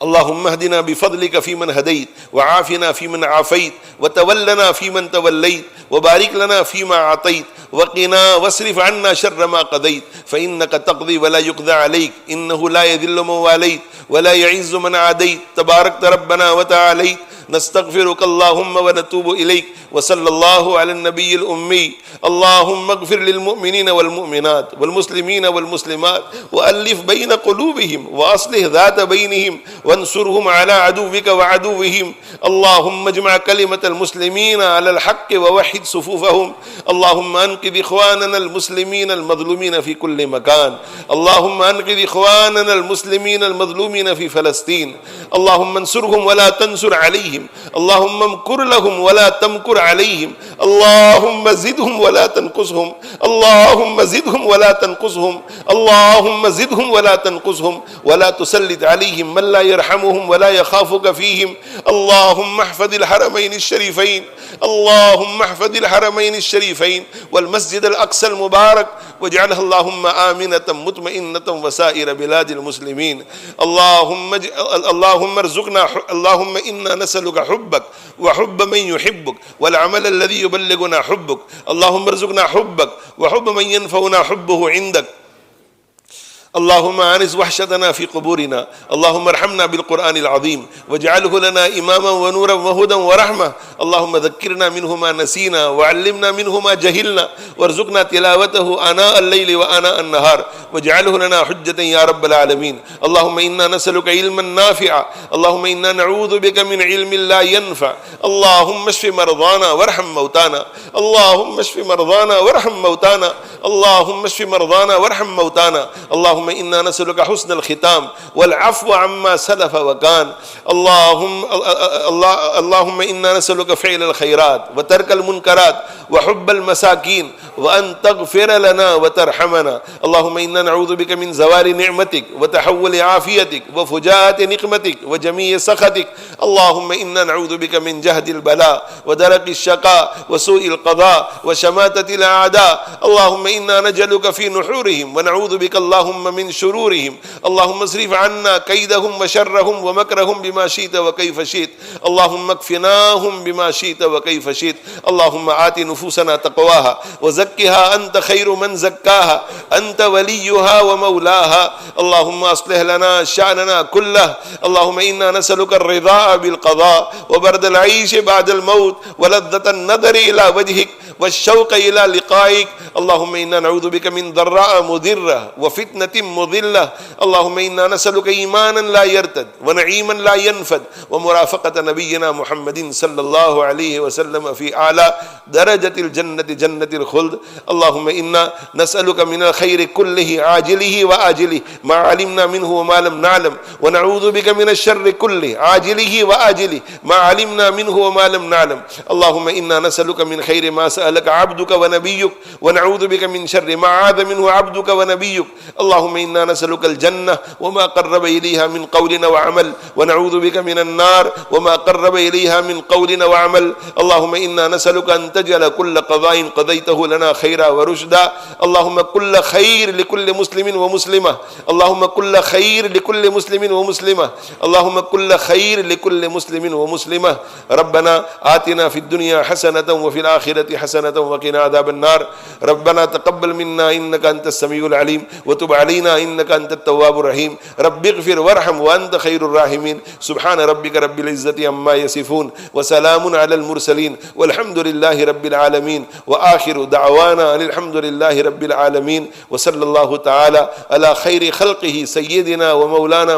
Speaker 1: اللهم اهدنا بفضلك فيمن هديت، وعافنا فيمن عافيت، وتولنا فيمن توليت، وبارك لنا فيما أعطيت، وقنا واصرف عنا شر ما قضيت، فإنك تقضي ولا يقضى عليك، إنه لا يذل من واليت ولا يعز من عاديت، تباركت ربنا وتعاليت. نستغفرك اللهم ونتوب إليك. وصلى الله على النبي الأمي. اللهم اغفر للمؤمنين والمؤمنات والمسلمين والمسلمات، وألف بين قلوبهم، وأصلح ذات بينهم، وانصرهم على عدوك وعدوهم. اللهم اجمع كلمة المسلمين على الحق ووحد صفوفهم. اللهم أنقذ إخواننا المسلمين المظلومين في كل مكان. اللهم أنقذ إخواننا المسلمين المظلومين في فلسطين. اللهم انصرهم ولا تنصر عليهم. اللهم امكر لهم ولا تمكر عليهم. اللهم زدهم ولا تنقصهم. اللهم زدهم ولا تنقصهم. اللهم زدهم ولا تنقصهم، ولا تسلط عليهم من لا يرحمهم ولا يخافك فيهم. اللهم احفظ الحرمين الشريفين. اللهم احفظ الحرمين الشريفين والمسجد الأقصى المبارك، واجعلها اللهم آمنة مطمئنة وسائر بلاد المسلمين. اللهم ارزقنا، اللهم إنا نسألك حبك وحب من يحبك والعمل الذي يبلغنا حبك. اللهم ارزقنا حبك وحب من ينفعنا حبه عندك. اللهم آنس وحشتنا في قبورنا اللهم ارحمنا بالقرآن العظيم واجعله لنا إماما ونورا وهدى ورحمة اللهم ذكرنا منه ما نسينا وعلمنا منه ما جهلنا وارزقنا تلاوته آناء الليل وآناء النهار واجعله لنا حجة يا رب العالمين اللهم إنا نسألك علما نافعا اللهم إنا نعوذ بك من علم لا ينفع اللهم اشف مرضانا وارحم موتانا اللهم اشف مرضانا وارحم موتانا اللهم اشف مرضانا وارحم موتانا اللهم إنا نسألك حسن الختام والعفو عما سلف وكان اللهم إنا نسألك فعل الخيرات وترك المنكرات وحب المساكين وأن تغفر لنا وترحمنا اللهم إنا نعوذ بك من زوال نعمتك وتحول عافيتك وفجاءة نقمتك وجميع سخطك اللهم إنا نعوذ بك من جهد البلاء ودرك الشقاء وسوء القضاء وشماتة الأعداء اللهم إنا نجعلك في نحورهم ونعوذ بك اللهم من شرورهم اللهم اصرف عنا كيدهم وشرهم ومكرهم بما شئت وكيف شئت اللهم اكفناهم بما شئت وكيف شئت اللهم آت نفوسنا تقواها وزكها أنت خير من زكاها أنت وليها ومولاها اللهم أصلح لنا شأننا كله اللهم إنا نسألك الرضا بالقضاء وبرد العيش بعد الموت ولذة النظر إلى وجهك والشوق إلى لقائك اللهم إنا نعوذ بك من ضراء مضرة وفتنة مضلة اللهم إنا نسألك إيمانا لا يرتد ونعيما لا ينفد ومرافقة نبينا محمد صلى الله عليه وسلم في أعلى درجة الجنة جنة الخلد اللهم إنا نسألك من الخير كله عاجله وآجله ما علمنا منه وما لم نعلم ونعوذ بك من الشر كله عاجله وآجله ما علمنا منه وما لم نعلم اللهم إنا نسألك من خير ما سألك عبدك ونبيك ونعوذ بك من شر ما عاذ منه عبدك ونبيك اللهم إنا نسألك الجنة وما قرب إليها من قول وعمل ونعوذ بك من النار وما قرب إليها من قول وعمل اللهم إنا نسألك أن تجعل كل قضاء قضيته لنا خيرا ورشدا اللهم كل خير لكل مسلم ومسلمة اللهم كل خير لكل مسلم ومسلمة اللهم كل خير لكل مسلم ومسلمة ربنا آتنا في الدنيا حسنة وفي الآخرة حسنة وقنا عذاب النار ربنا تقبل منا إنك أنت السميع العليم وتب علينا إنك أنت التواب الرحيم رب اغفر وارحم وأنت خير الراحمين سبحان ربك رب العزة عما يصفون وسلام على المرسلين والحمد لله رب العالمين وآخر دعوانا أن الحمد لله رب العالمين وصلى الله تعالى على خير خلقه سيدنا ومولانا